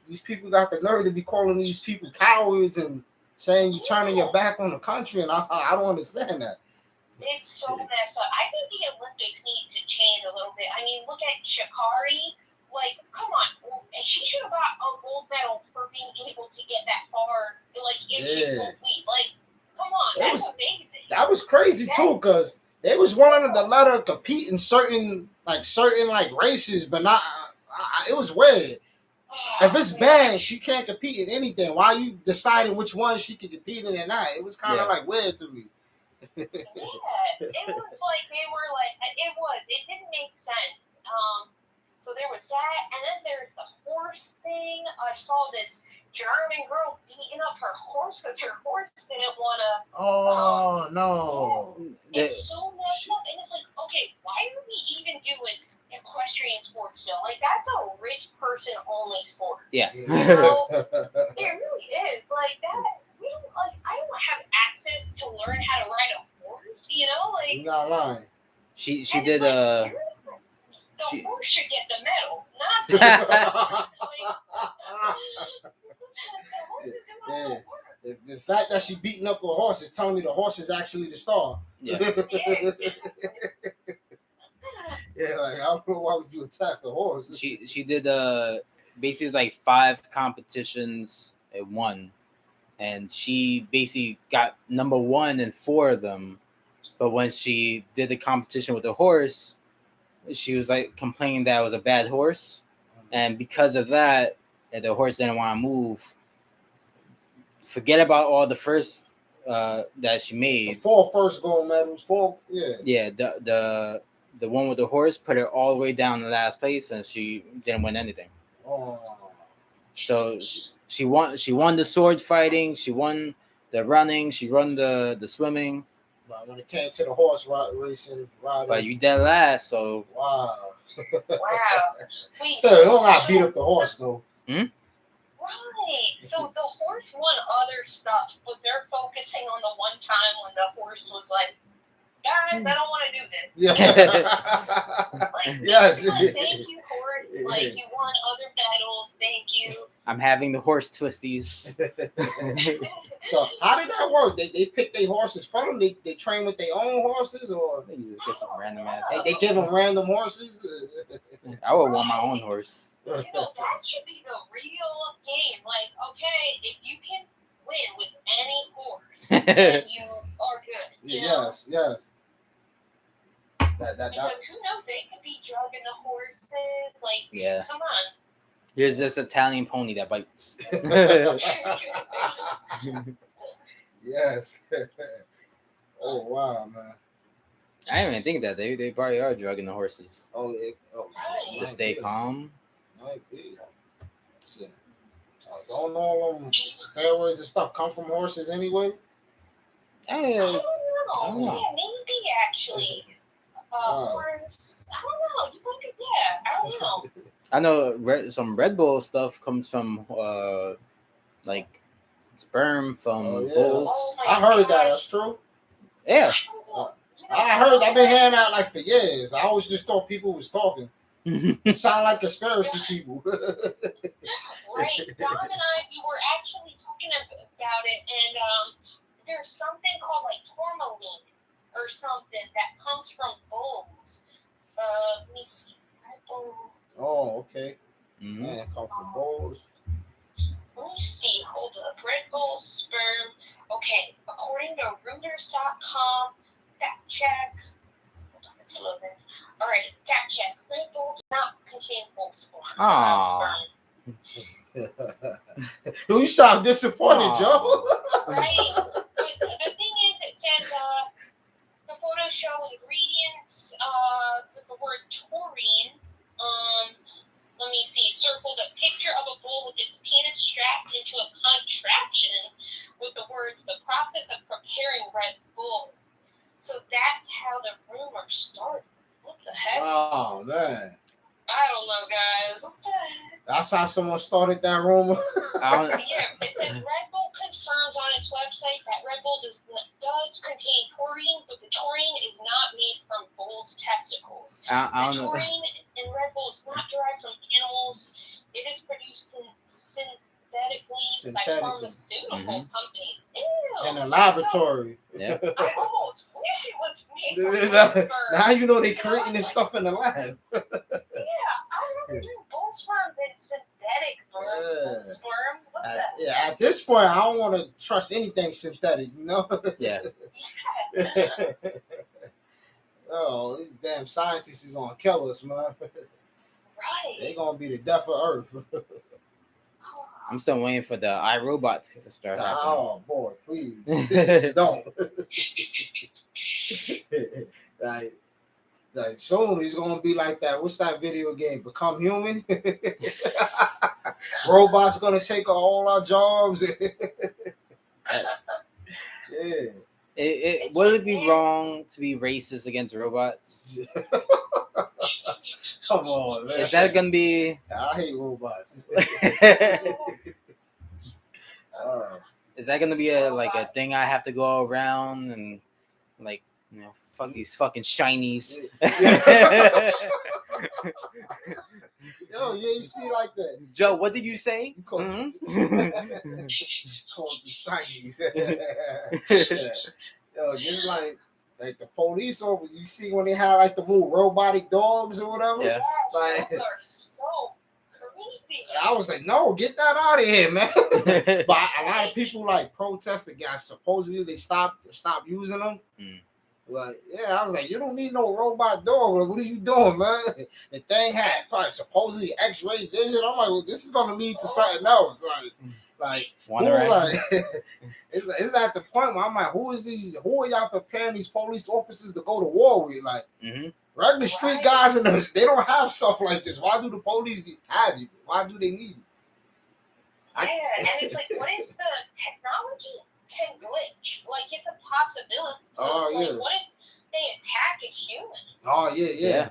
these people got the nerve to be calling these people cowards and saying you're turning your back on the country, and I don't understand that. It's so messed up. I think the Olympics need to change a little bit. I mean, look at Sha'Carri. Like, come on. She should have got a gold medal for being able to get that far, like, if she's complete. Like, come on. That's amazing. That was crazy, too, because they was wanting to let her compete in certain races, but not. It was weird. If it's banned, she can't compete in anything. Why are you deciding which one she can compete in and not? It was kind of like weird to me. It was like it didn't make sense. So there was that, and then there's the horse thing. I saw this German girl beating up her horse because her horse didn't want to. Oh no! It's so messed up, and it's like, okay, why are we even doing equestrian sports still? Like, that's a rich person only sport. Yeah. It really is. Like that. I don't have access to learn how to ride a horse. Like you're not lying. She did the horse should get the medal, not the The fact that she beating up a horse is telling me the horse is actually the star. Yeah. Like I don't know why would you attack the horse. She did basically like 5 competitions at one, and she basically got number 1 in 4 of them. But when she did the competition with the horse, she was like complaining that it was a bad horse, and because of that, the horse didn't want to move. Forget about all the first that she made. The 4 first gold medals, 4, yeah. The one with the horse put her all the way down in last place, and she didn't win anything. Oh. So she won the sword fighting, she won the running, she won the swimming. But when it came to the horse riding, but you dead last, so wow. Wait, still, don't gotta beat up the horse though. Right. So the horse won other stuff, but they're focusing on the one time when the horse was like, guys, I don't want to do this. Yeah. Yes. Thank you, horse. Like, you won other battles. Thank you. I'm having the horse twisties. So how did that work? They pick their horses from them. They train with their own horses, or Maybe just get some random ass. they give them random horses. I would want my own horse. You know, that should be the real game. Like, okay, if you can win with any horse, then you are good. You know? Yes. Because who knows? They could be drugging the horses. Like, Yeah. come on. Here's this Italian pony that bites. Yes. Oh wow, man. I didn't even think that they probably are drugging the horses Shit. to stay calm. Might be. Shit. Don't all them steroids and stuff come from horses anyway? I don't know. Yeah, maybe actually. Horns. I don't know. You look at I don't know. I know some Red Bull stuff comes from like sperm from bulls. I heard that. That's true. Yeah. I heard. I've been hearing that like for years. I always just thought people was talking. It sound like conspiracy people. Right. Don and I, we were actually talking about it, and there's something called like tourmaline or something that comes from bulls. Let me see. Oh, okay. Mm-hmm. Yeah, come from bulls. Let me see. Hold up. Red Bull sperm. Okay. According to Reuters.com, fact check. Hold on, it's loading. All right, fact check. Red Bull does not contain bull sperm. You sound disappointed, Joe. Right. But the thing is, it says the photos show ingredients with the word taurine. Let me see. Circled a picture of a bull with its penis strapped into a contraption with the words "the process of preparing Red Bull." So that's how the rumor started. What the heck? Oh man. I don't know, guys. What the heck? That's how someone started that rumor. Yeah, it says Red Bull confirms on its website that Red Bull does contain taurine, but the taurine is not made from bull's testicles. I don't The know. taurine in Red Bull is not derived from animals. It is produced synthetically by pharmaceutical companies. Ew. In a laboratory. Yeah. I almost wish it was made from bull sperm. Now you know they creating this stuff in the lab. Yeah, I'd rather drink bull sperm than synthetic bull sperm. What the heck? At this point, I don't want to trust anything synthetic, you know? Yeah. Oh, these damn scientists is gonna kill us, man. Right. They gonna be the death of Earth. I'm still waiting for the iRobot to start happening. Oh boy, please don't. like soon he's gonna be like that. What's that video game? Become Human. Robots gonna take all our jobs. Yeah. Would it be wrong to be racist against robots? Come on, man. Is that gonna be? I hate robots. Is that gonna be a thing I have to go around and like fuck these fucking shinies? Yo, you see like that. Joe, what did you say? You called them shinies. Yo, just like the police officers, you see when they have like the little robotic dogs or whatever. Yeah. Like, those are so creepy. I was like, no, get that out of here, man. But a lot of people like protest against. Supposedly they stopped using them. But yeah, I was like, you don't need no robot dog. Like, what are you doing, man? The thing had probably supposedly X-ray vision. I'm like, well, this is gonna lead to something else. It's at the point where I'm like, who are y'all preparing these police officers to go to war with? Like, regular street guys, they don't have stuff like this. Why do the police have it? Why do they need it? And it's like, what if the technology can glitch? Like, it's a possibility. So what if they attack a human? Oh, yeah.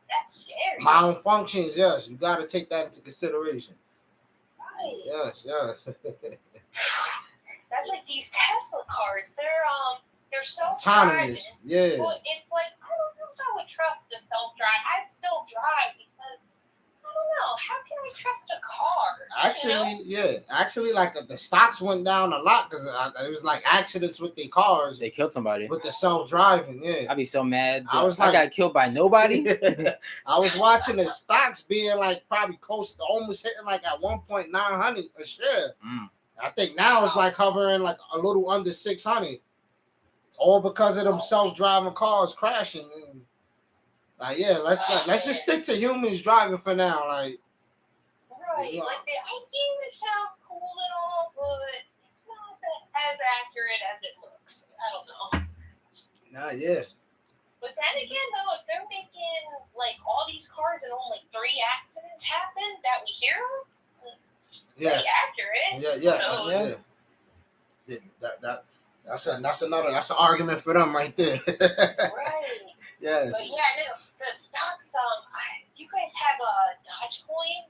That's scary. Malfunctions, yes. You got to take that into consideration. Right. Yes. That's like these Tesla cars. They're so autonomous. Yeah. Well, it's like, I don't know if I would trust a self-drive. I'd still drive because I don't know. How can I trust a car? Actually, like the stocks went down a lot because it was like accidents with their cars. They killed somebody with the self-driving. Yeah, I'd be so mad. I was I like, got killed by nobody. I was watching the stocks being like probably close to almost hitting like at 1.900 a share. I think now it's like hovering like a little under 600, all because of them self-driving cars crashing. And, like, yeah, let's just stick to humans driving for now. Like, right, like the idea sounds cool and all, but it's not as accurate as it looks. I don't know. Nah, yeah. But then again, though, if they're making like all these cars and only 3 accidents happen that we hear of, pretty accurate. That's an argument for them right there. Right. Yes. But yeah, no, the stocks. You guys have a Dogecoin?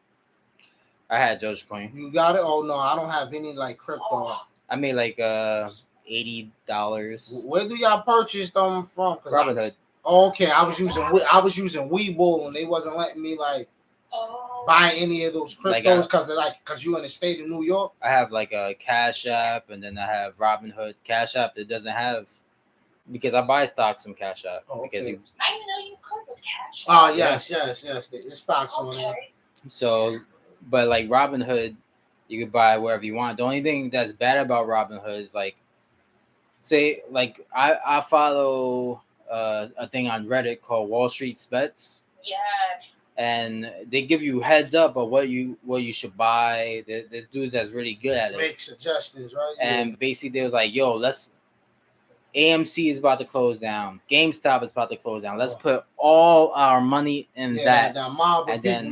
I had Dogecoin. You got it? Oh no, I don't have any like crypto. I made like $80. Where do y'all purchase them from? Robinhood. Okay, I was using Webull and they wasn't letting me like buy any of those cryptos because you in the state of New York. I have like a Cash App and then I have Robinhood. Cash App that doesn't have because I buy stocks from Cash App. Because I didn't know you could with Cash App. Oh yes. The stocks on there. So, but like Robinhood, you could buy wherever you want. The only thing that's bad about Robinhood is like, say like I follow a thing on Reddit called Wall Street Bets. Yes. And they give you heads up of what you should buy. There's dudes that's really good at it. Make suggestions, right? And basically they was like, yo, AMC is about to close down. GameStop is about to close down. Let's put all our money in that. And then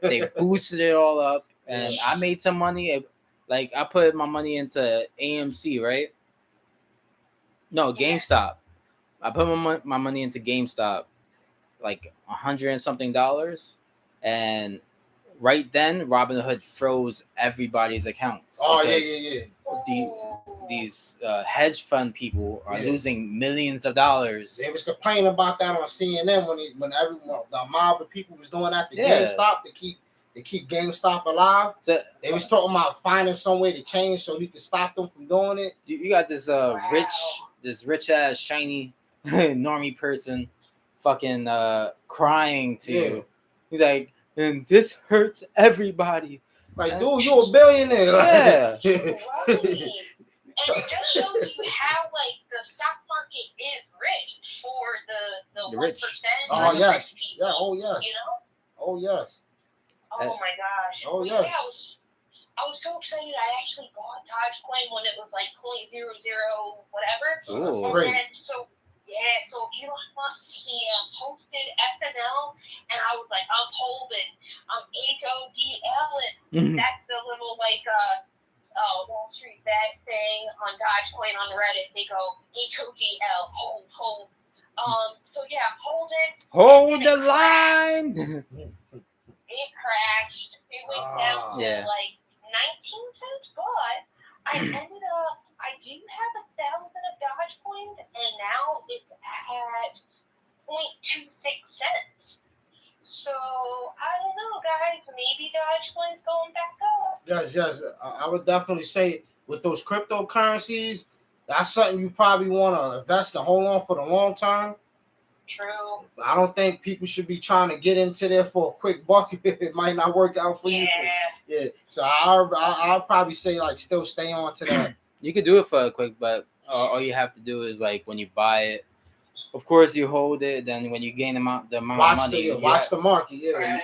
they boosted it all up. And I made some money. Like I put my money into AMC, right? No, GameStop. I put my money into GameStop, like $100 and something, and right then Robinhood froze everybody's accounts. Oh yeah. These hedge fund people are losing millions of dollars. They was complaining about that on CNN when the mob of people was doing that to GameStop to keep GameStop alive. So, they was talking about finding some way to change so you could stop them from doing it. You got this rich ass shiny normie person fucking crying to you. He's like, and this hurts everybody. Like, dude, you're a billionaire. Yeah. And it just shows you how like the stock market is rigged for the rich. 1%. Oh yes. Rich people, Yeah. Oh yes. You know? Oh yes. Oh my gosh. Oh yes. Yeah, I was so excited. I actually bought Dogecoin when it was like 0.00 whatever. That's and great. then so Elon Musk he posted SNL and I was like, I'm holding. I'm HODL. That's the little like Wall Street bet thing on Dogecoin on Reddit. They go HODL, hold. So yeah, hold it. Hold the line. It crashed. It went down to like 19 cents, but I ended up. I do have 1,000 of Dogecoins, and now it's at 0.26 cents. So I don't know, guys. Maybe Dogecoin's going back up. Yes. I would definitely say with those cryptocurrencies, that's something you probably want to invest and hold on for the long term. True. I don't think people should be trying to get into there for a quick buck. It might not work out for you. Yeah. So I'll probably say like still stay on to that. You could do it for a quick buck. All you have to do is like when you buy it, of course you hold it. Then when you gain the amount of money, watch the market. Yeah.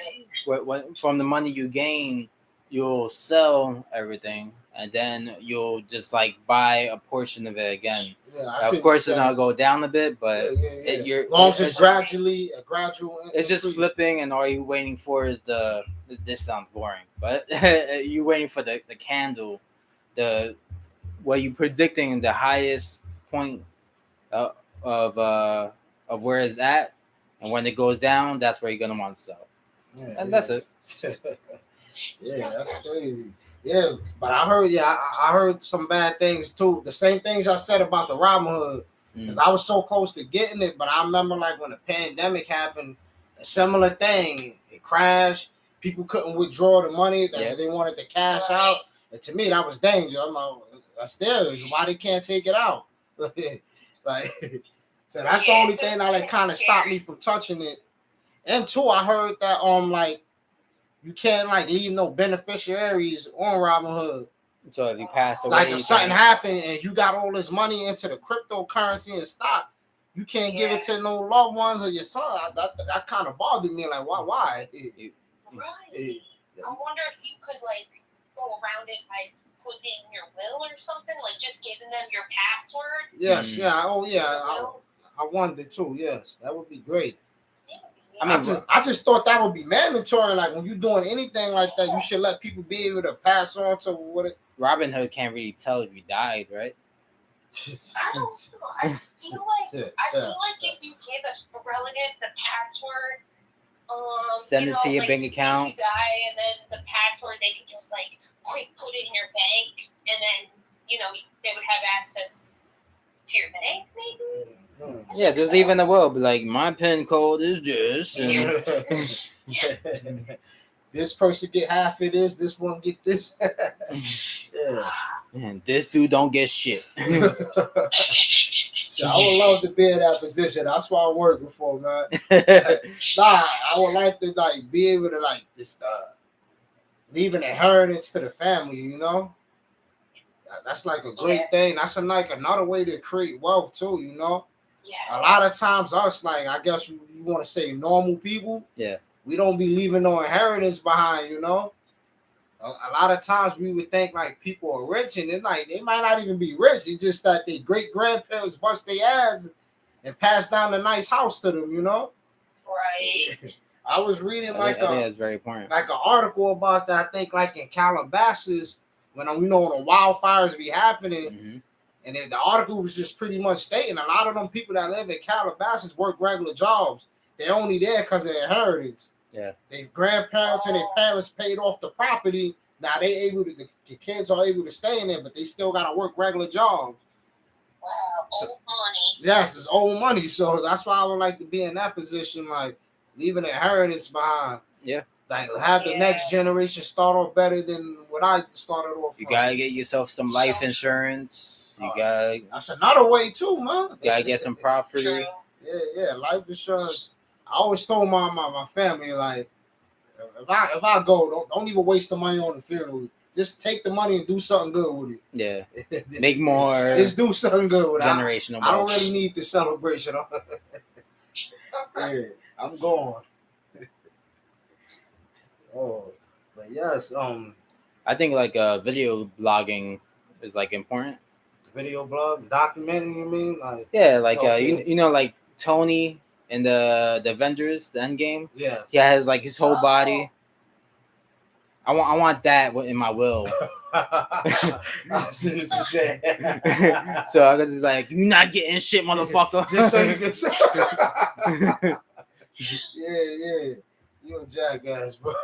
Right. From the money you gain, you'll sell everything, and then you'll just like buy a portion of it again. Yeah, of course, it's gonna go down a bit, but as long as it's gradual. It's just flipping, and all you're waiting for is this sounds boring, but you're waiting for the candle, what you predicting the highest point of where it's at, and when it goes down, that's where you're gonna want to sell. That's it. Yeah, that's crazy. Yeah, but I heard some bad things too. The same things I said about the Robinhood, because I was so close to getting it, but I remember like when the pandemic happened, a similar thing. It crashed, people couldn't withdraw the money that Yeah. they wanted to cash out. And to me, that was danger. I'm like, that's theirs. Why they can't take it out? Like, so that's the only thing that like kind of stopped me from touching it. And two, I heard that like you can't like leave no beneficiaries on Robinhood. So if you pass away, Like if something happened and you got all this money into the cryptocurrency and stock, you can't give it to no loved ones or your son. That kind of bothered me. Like, why? Right. I wonder if you could like go around it by putting your will or something, like just giving them your password. Yes, yeah. Oh, yeah. I wondered too. Yes, that would be great. I mean, I just thought that would be mandatory. Like when you're doing anything like that, you should let people be able to pass on to what it. Robinhood can't really tell if you died, right? I don't know. I feel like if you give a relative the password, send it to your bank account. You die, and then the password they could just like quick put it in your bank, and then they would have access to your bank, maybe. Yeah, just leave in the will. Be like, my pin code is this. And this person get half of this. This one get this. Yeah. And this dude don't get shit. So I would love to be in that position. That's what I'm working for, man. I would like to like be able to like just leave an inheritance to the family. You know, that's like a great thing. That's like another way to create wealth too. You know. Yeah. A lot of times us, like, I guess you want to say normal people. Yeah. We don't be leaving no inheritance behind, you know. A lot of times we would think like people are rich, and it's like they might not even be rich. It's just that their great grandparents bust their ass and passed down a nice house to them, you know. Right. I was reading I think that's very important. Like an article about that. I think like in Calabasas, when when the wildfires be happening. Mm-hmm. And then the article was just pretty much stating a lot of them people that live in Calabasas work regular jobs. They're only there because of inheritance. Yeah. Their grandparents and their parents paid off the property. Now the kids are able to stay in there, but they still got to work regular jobs. Wow, old money. Yes, it's old money. So that's why I would like to be in that position, like leaving inheritance behind. Yeah. Like have the next generation start off better than what I started off. You gotta get yourself some life insurance. That's another way too, man. You gotta get some property. Yeah, life insurance. I always told my family, like, if I go, don't even waste the money on the funeral. Just take the money and do something good with it. Yeah, make more. Just do something good with it. Generational. I don't really need the celebration. Yeah, I'm going. Oh, but yes, I think like video blogging is like important. Video blog, documenting, you mean? Like like you know, like Tony in the Avengers, the Endgame. Yeah, he has like his whole body. I want that in my will. I see what you said. So I was like, "You not getting shit, motherfucker." Just so you can tell. Yeah. You a jackass, bro.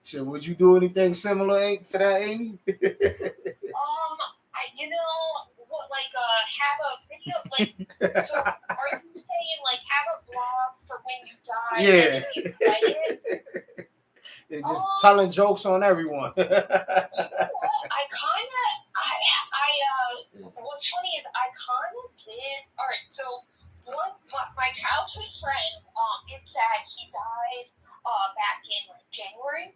So would you do anything similar to that, Amy? Have a video, like, so are you saying like have a blog for when you die? Yeah. And you play it? They're just telling jokes on everyone. I what's funny is I kind of did. All right, so my childhood friend, it's sad, he died back in like January.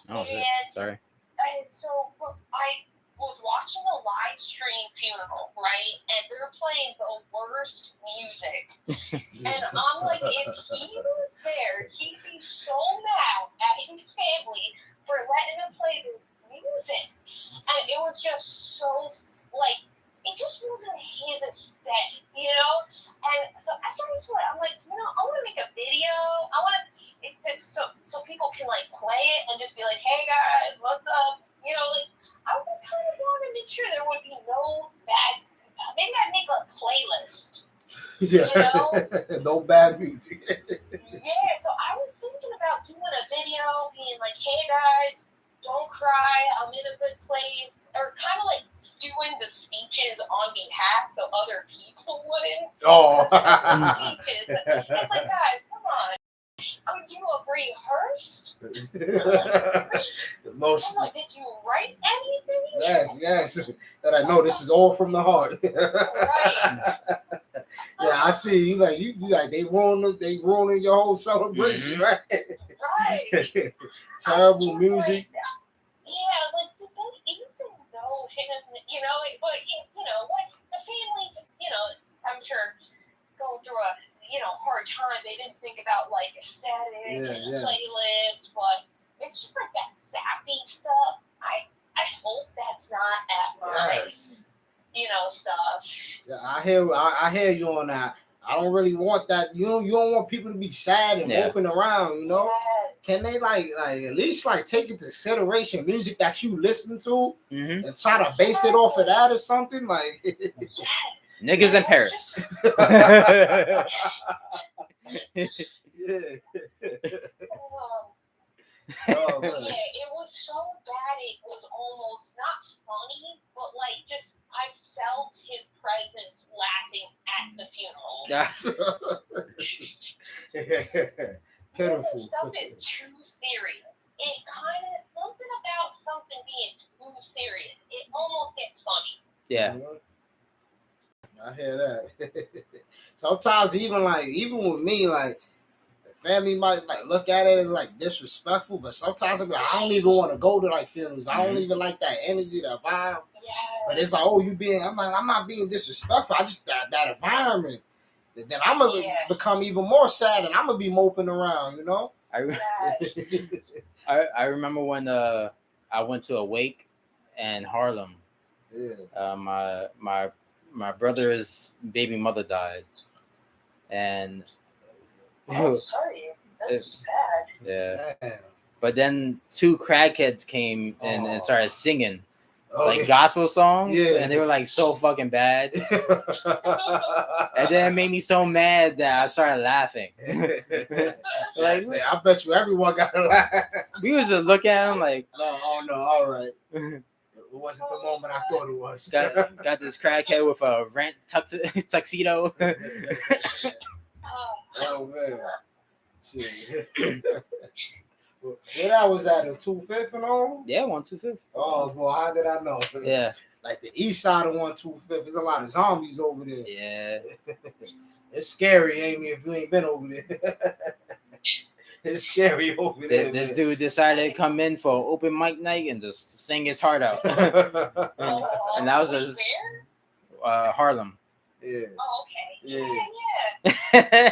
Oh, sorry. And so I was watching a live stream funeral, right? And they're playing the worst music. And I'm like, if he was there, he'd be so mad at his family for letting him play this music. And it was just so, like, it just wasn't his aesthetic, you know? And so after I saw it, I'm like, I want to make a video. I want to, so people can, like, play it and just be like, hey, guys, what's up? Like, I would kind of want to make sure there would be no bad, maybe I'd make a playlist. Yeah. No bad music. Yeah, so I was thinking about doing a video being like, hey guys, don't cry, I'm in a good place. Or kind of like doing the speeches on behalf so other people wouldn't. Oh. Speeches. It's like, guys, come on. Yes, yes. That I know this is all from the heart. Right. Yeah, I see. You like they ruining your whole celebration, right? Right. Terrible music. Yeah, like they don't even know him, you know. But you know what? The family, you know, I'm sure going through a hard time. They didn't think about like aesthetic and playlist, but it's just like that sappy stuff. I hope that's not at my stuff. Yeah, I hear you on that. I don't really want that. You don't want people to be sad and moping around, you know? Yes. Can they like at least like take into consideration music that you listen to and try to base it off of that or something? Like niggas in Paris. Yeah. Oh, yeah, it was so bad. It was almost not funny, but like just I felt his presence laughing at the funeral. Pitiful. Stuff is too serious. It kind of something about something being too serious. It almost gets funny. Yeah. I hear that. Sometimes even with me, like the family might like look at it as like disrespectful, but sometimes I'm like, I don't even want to go to like funerals. I don't even like that energy, that vibe. Yes. But it's like, oh, I'm not being disrespectful. I just that environment. Then I'm gonna become even more sad, and I'm gonna be moping around, you know. I remember when I went to a wake in Harlem. Yeah. My brother's baby mother died, and I'm sorry. That's sad. Yeah. Damn. But then two crackheads came and started singing Okay. gospel songs, and they were like so fucking bad. And then it made me so mad that I started laughing. Like, I bet you everyone got to laugh. We was just looking at him like, no, all right. It wasn't the moment I thought it was. Got this crackhead with a rent tuxedo. Oh man, shit. Where that was at, in 2/5 and all? Yeah, 125th. Oh boy, how did I know? Yeah. Like the east side of 125th, there's a lot of zombies over there. Yeah. It's scary, Amy, if you ain't been over there. It's scary over there. This dude decided to come in for open mic night and just sing his heart out. and that was just Harlem. Yeah. Oh, okay. Yeah.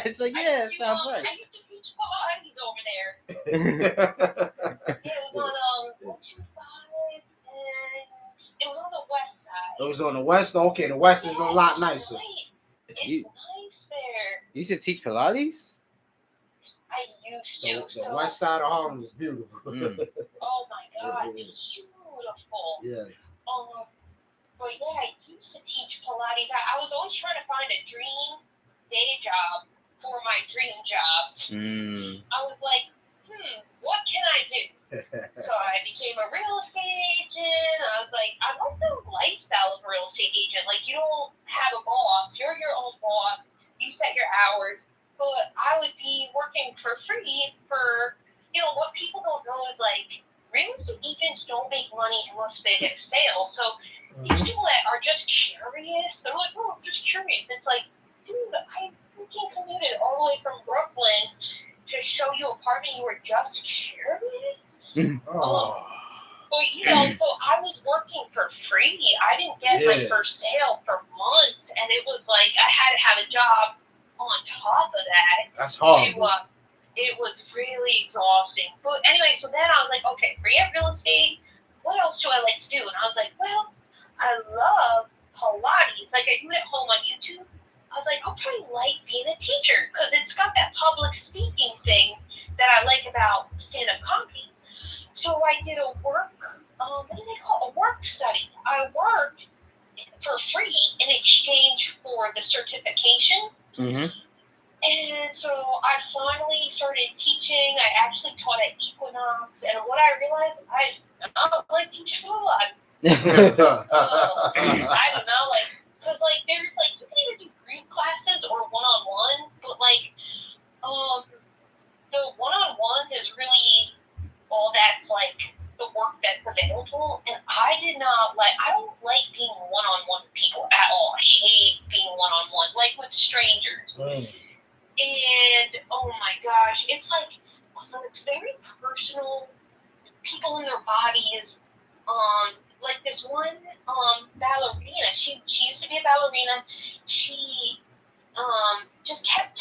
It's like, yeah, it sounds right. I used to teach Pilates over there. It was on 125, and it was on the west side. It was on the west? Okay, the west is a lot nicer. It's nice there. You used to teach Pilates? I used to. The west side of Harlem is beautiful. Oh my God, beautiful. Yes. But yeah, I used to teach Pilates. I was always trying to find a dream day job for my dream job. I was like, what can I do? So I became a real estate agent. I was like, I love the lifestyle of a real estate agent. Like, you don't have a boss. You're your own boss. You set your hours. But I would be working for free for, what people don't know is like, real estate agents don't make money unless they get sales. So these people that are just curious, they're like, oh, I'm just curious. It's like, dude, I freaking commuted all the way from Brooklyn to show you an apartment. You were just curious? But, so I was working for free. I didn't get my first sale for months. And it was like, I had to have a job on top of that. That's hard. It was really exhausting. But anyway, so then I was like, okay, forget real estate. What else do I like to do? And I was like, well, I love Pilates. Like, I do it at home on YouTube. I was like, I'll probably like being a teacher because it's got that public speaking thing that I like about stand-up comedy. So I did a work, what do they call it? A work study. I worked for free in exchange for the certification. And so I finally started teaching. I actually taught at Equinox. And what I realized, I don't like teaching a lot. I don't know, because there's you can either do group classes or one-on-one, but the one-on-ones is really all that's the work that's available, and I I don't like being one-on-one with people at all. I hate being one-on-one, like with strangers. And oh my gosh, it's like, so it's very personal. People in their bodies, like this one ballerina. She used to be a ballerina. She just kept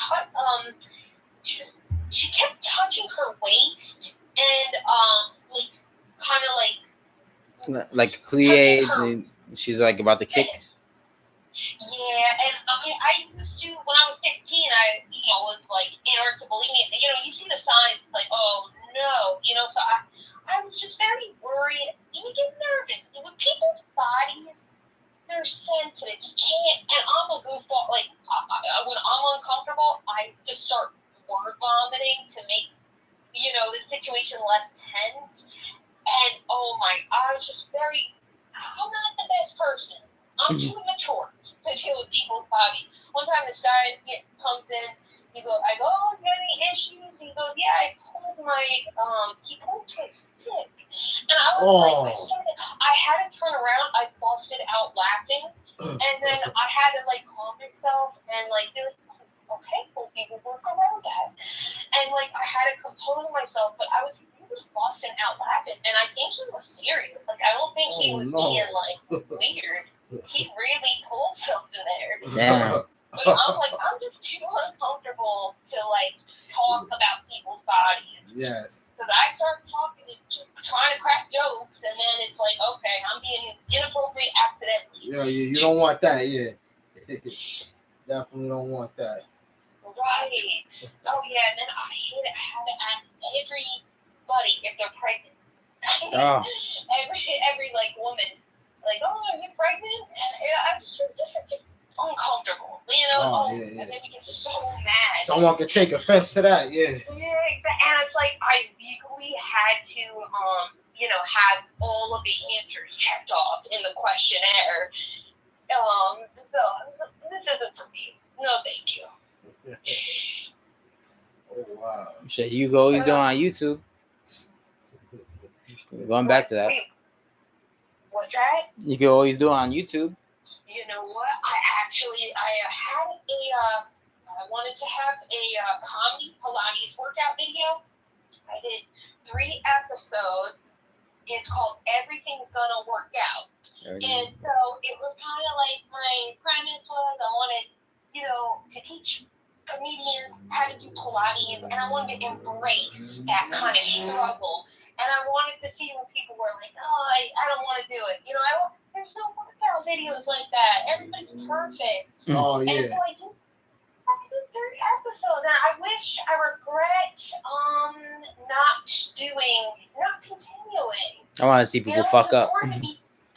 she kept touching her waist and like kind of like Clea, she's like about to kick. Yeah, and I used to, when I was 16, I was like into bulimia. You see the signs, it's like, oh no, so I was just very worried. You get nervous with people's bodies. They're sensitive. You can't, and I'm a goofball. Like when I'm uncomfortable, I just start word vomiting to make the situation less tense. And oh my, I was just I'm not the best person. I'm too immature to deal with people's bodies. One time this guy comes in, I go, oh, you got any issues? He goes, yeah, he pulled his dick. And I was I had to turn around, I busted out laughing, and then I had to calm myself and be like, okay, well, we will work around that. And I had to compose myself, but I was busting out laughing, and I think he was serious. I don't think he was being weird. He really pulled something there. Damn. But I'm just too uncomfortable to talk about people's bodies. Yes. Because I start trying to crack jokes, and then it's like, okay, I'm being inappropriate accidentally. Yeah, you don't want that, yeah. Definitely don't want that. Right. Oh yeah, and then I had to ask everybody if they're pregnant. Oh. every woman, oh, are you pregnant? And I just this is just uncomfortable, Yeah. And then you get so mad. Someone could take offense to that, yeah. Yeah, and it's I legally had to have all of the answers checked off in the questionnaire. So this isn't for me. No, thank you. Oh wow. Shit, you can always do it on YouTube. Going back to that. Wait, what's that? You can always do it on YouTube. You know what? I wanted to have a comedy Pilates workout video. I did 3 episodes. It's called Everything's Gonna Work Out. And so it was kind of my premise was I wanted, to teach comedians how to do Pilates, and I wanted to embrace that kind of struggle. And I wanted to see when people were like, oh, I don't want to do it. There's no workout videos like that. Everybody's perfect. Oh, yeah. And so I did 3 episodes, and I regret not continuing. I want to see people fuck up.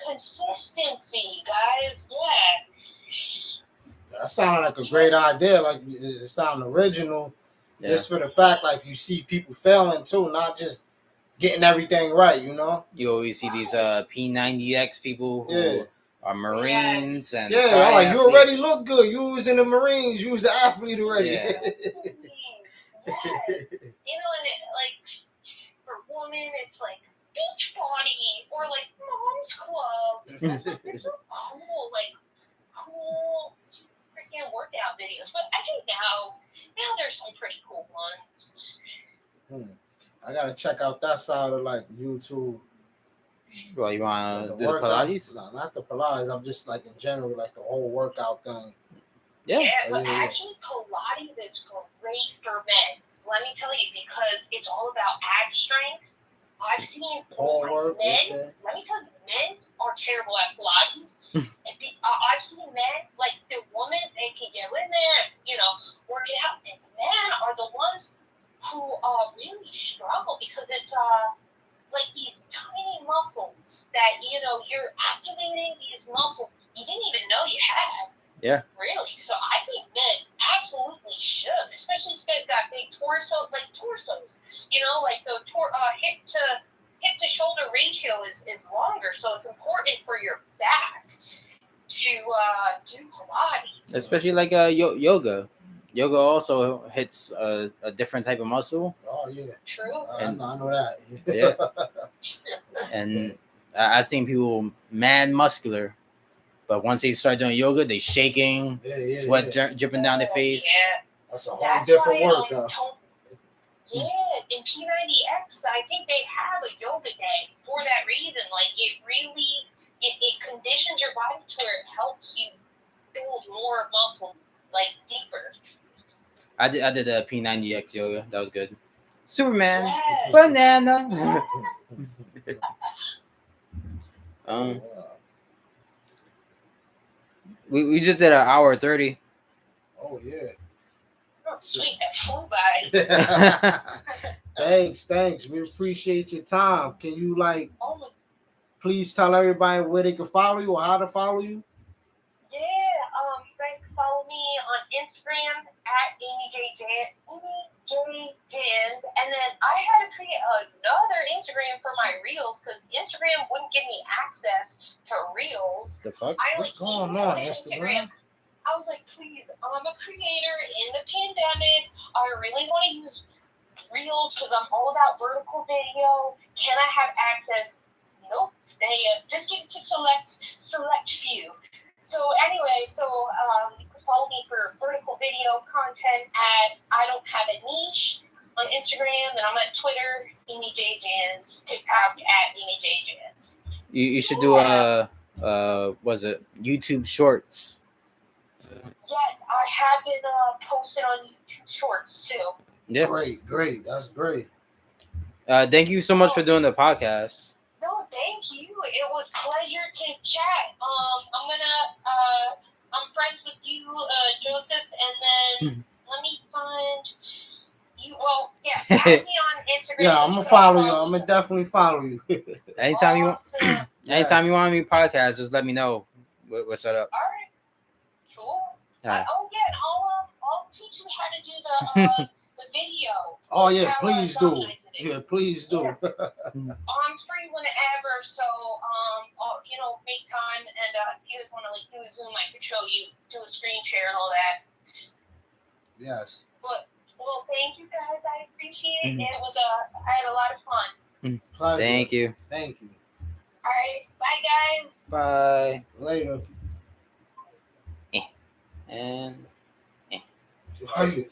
Consistency, guys. Yeah. That sounded like a great idea. It sounded original. Yeah. Just for the fact, you see people failing too, not just getting everything right, You always see these P90X people who are Marines and you already look good. You was in the Marines. You was an athlete already. Yeah. Yes. And for women, it's beach body or mom's club. There's so cool freaking workout videos. But I think now there's some pretty cool ones. I gotta check out that side of YouTube. Well, you want to do the Pilates? No, not the Pilates. I'm just in general, the whole workout thing. Yeah, but actually Pilates is great for men. Let me tell you, because it's all about ab strength. I've seen men. Let me tell you, men are terrible at Pilates. I've seen men, the woman, they can go in there, work it out. And men are the ones who really struggle because it's these tiny muscles that you're activating these muscles you didn't even know you had. Yeah. Really. So I think men absolutely should, especially if you guys got big torsos. The hip to shoulder ratio is longer, so it's important for your back to do Pilates. Especially yoga. Yoga also hits a different type of muscle. Oh yeah. True. I know that. Yeah. And I've seen people mad muscular, but once they start doing yoga, they shaking, sweat dripping down their face. Yeah. That's a whole different why, workout. In P90X, I think they have a yoga day for that reason. Like, it really, it conditions your body to where it helps you build more muscle, like, deeper. I did a P90X yoga. That was good. Superman. Yes. Banana. We just did an hour 30. Oh yeah. Oh, sweet, that flew by. Thanks. We appreciate your time. Can you please tell everybody where they can follow you or how to follow you? Yeah, you guys can follow me on Instagram at AmyJJans, and then I had to create another Instagram for my reels because Instagram wouldn't give me access to reels. The fuck? What's going on, Instagram? I was like, please, I'm a creator in the pandemic. I really want to use reels because I'm all about vertical video. Can I have access? Nope. They just give it to select few. So anyway, you can follow me for vertical video content at I Don't Have a Niche on Instagram, and I'm at Twitter, AmyJJans, TikTok at AmyJJans. You should do was it YouTube Shorts? Yes, I have been posted on YouTube Shorts too. Yeah. Great. That's great. Thank you so much for doing the podcast. No, thank you. It was pleasure to chat. I'm friends with you, Joseph, and then let me find you. Well, yeah, add me on Instagram. Yeah, I'm gonna follow you. I'm gonna definitely follow you. Anytime you Awesome. you want me to podcast, just let me know what's set up. All right. Cool. Right. And I'll teach you how to do the video. Oh yeah, please do. Yeah, please do. Yeah. I'm free whenever, so I'll make time, and if you guys want to do a Zoom, I could show you, do a screen share and all that. Yes. But thank you guys. I appreciate it. And it was I had a lot of fun. Pleasure. Thank you. All right, bye guys. Bye. Later. And. How you?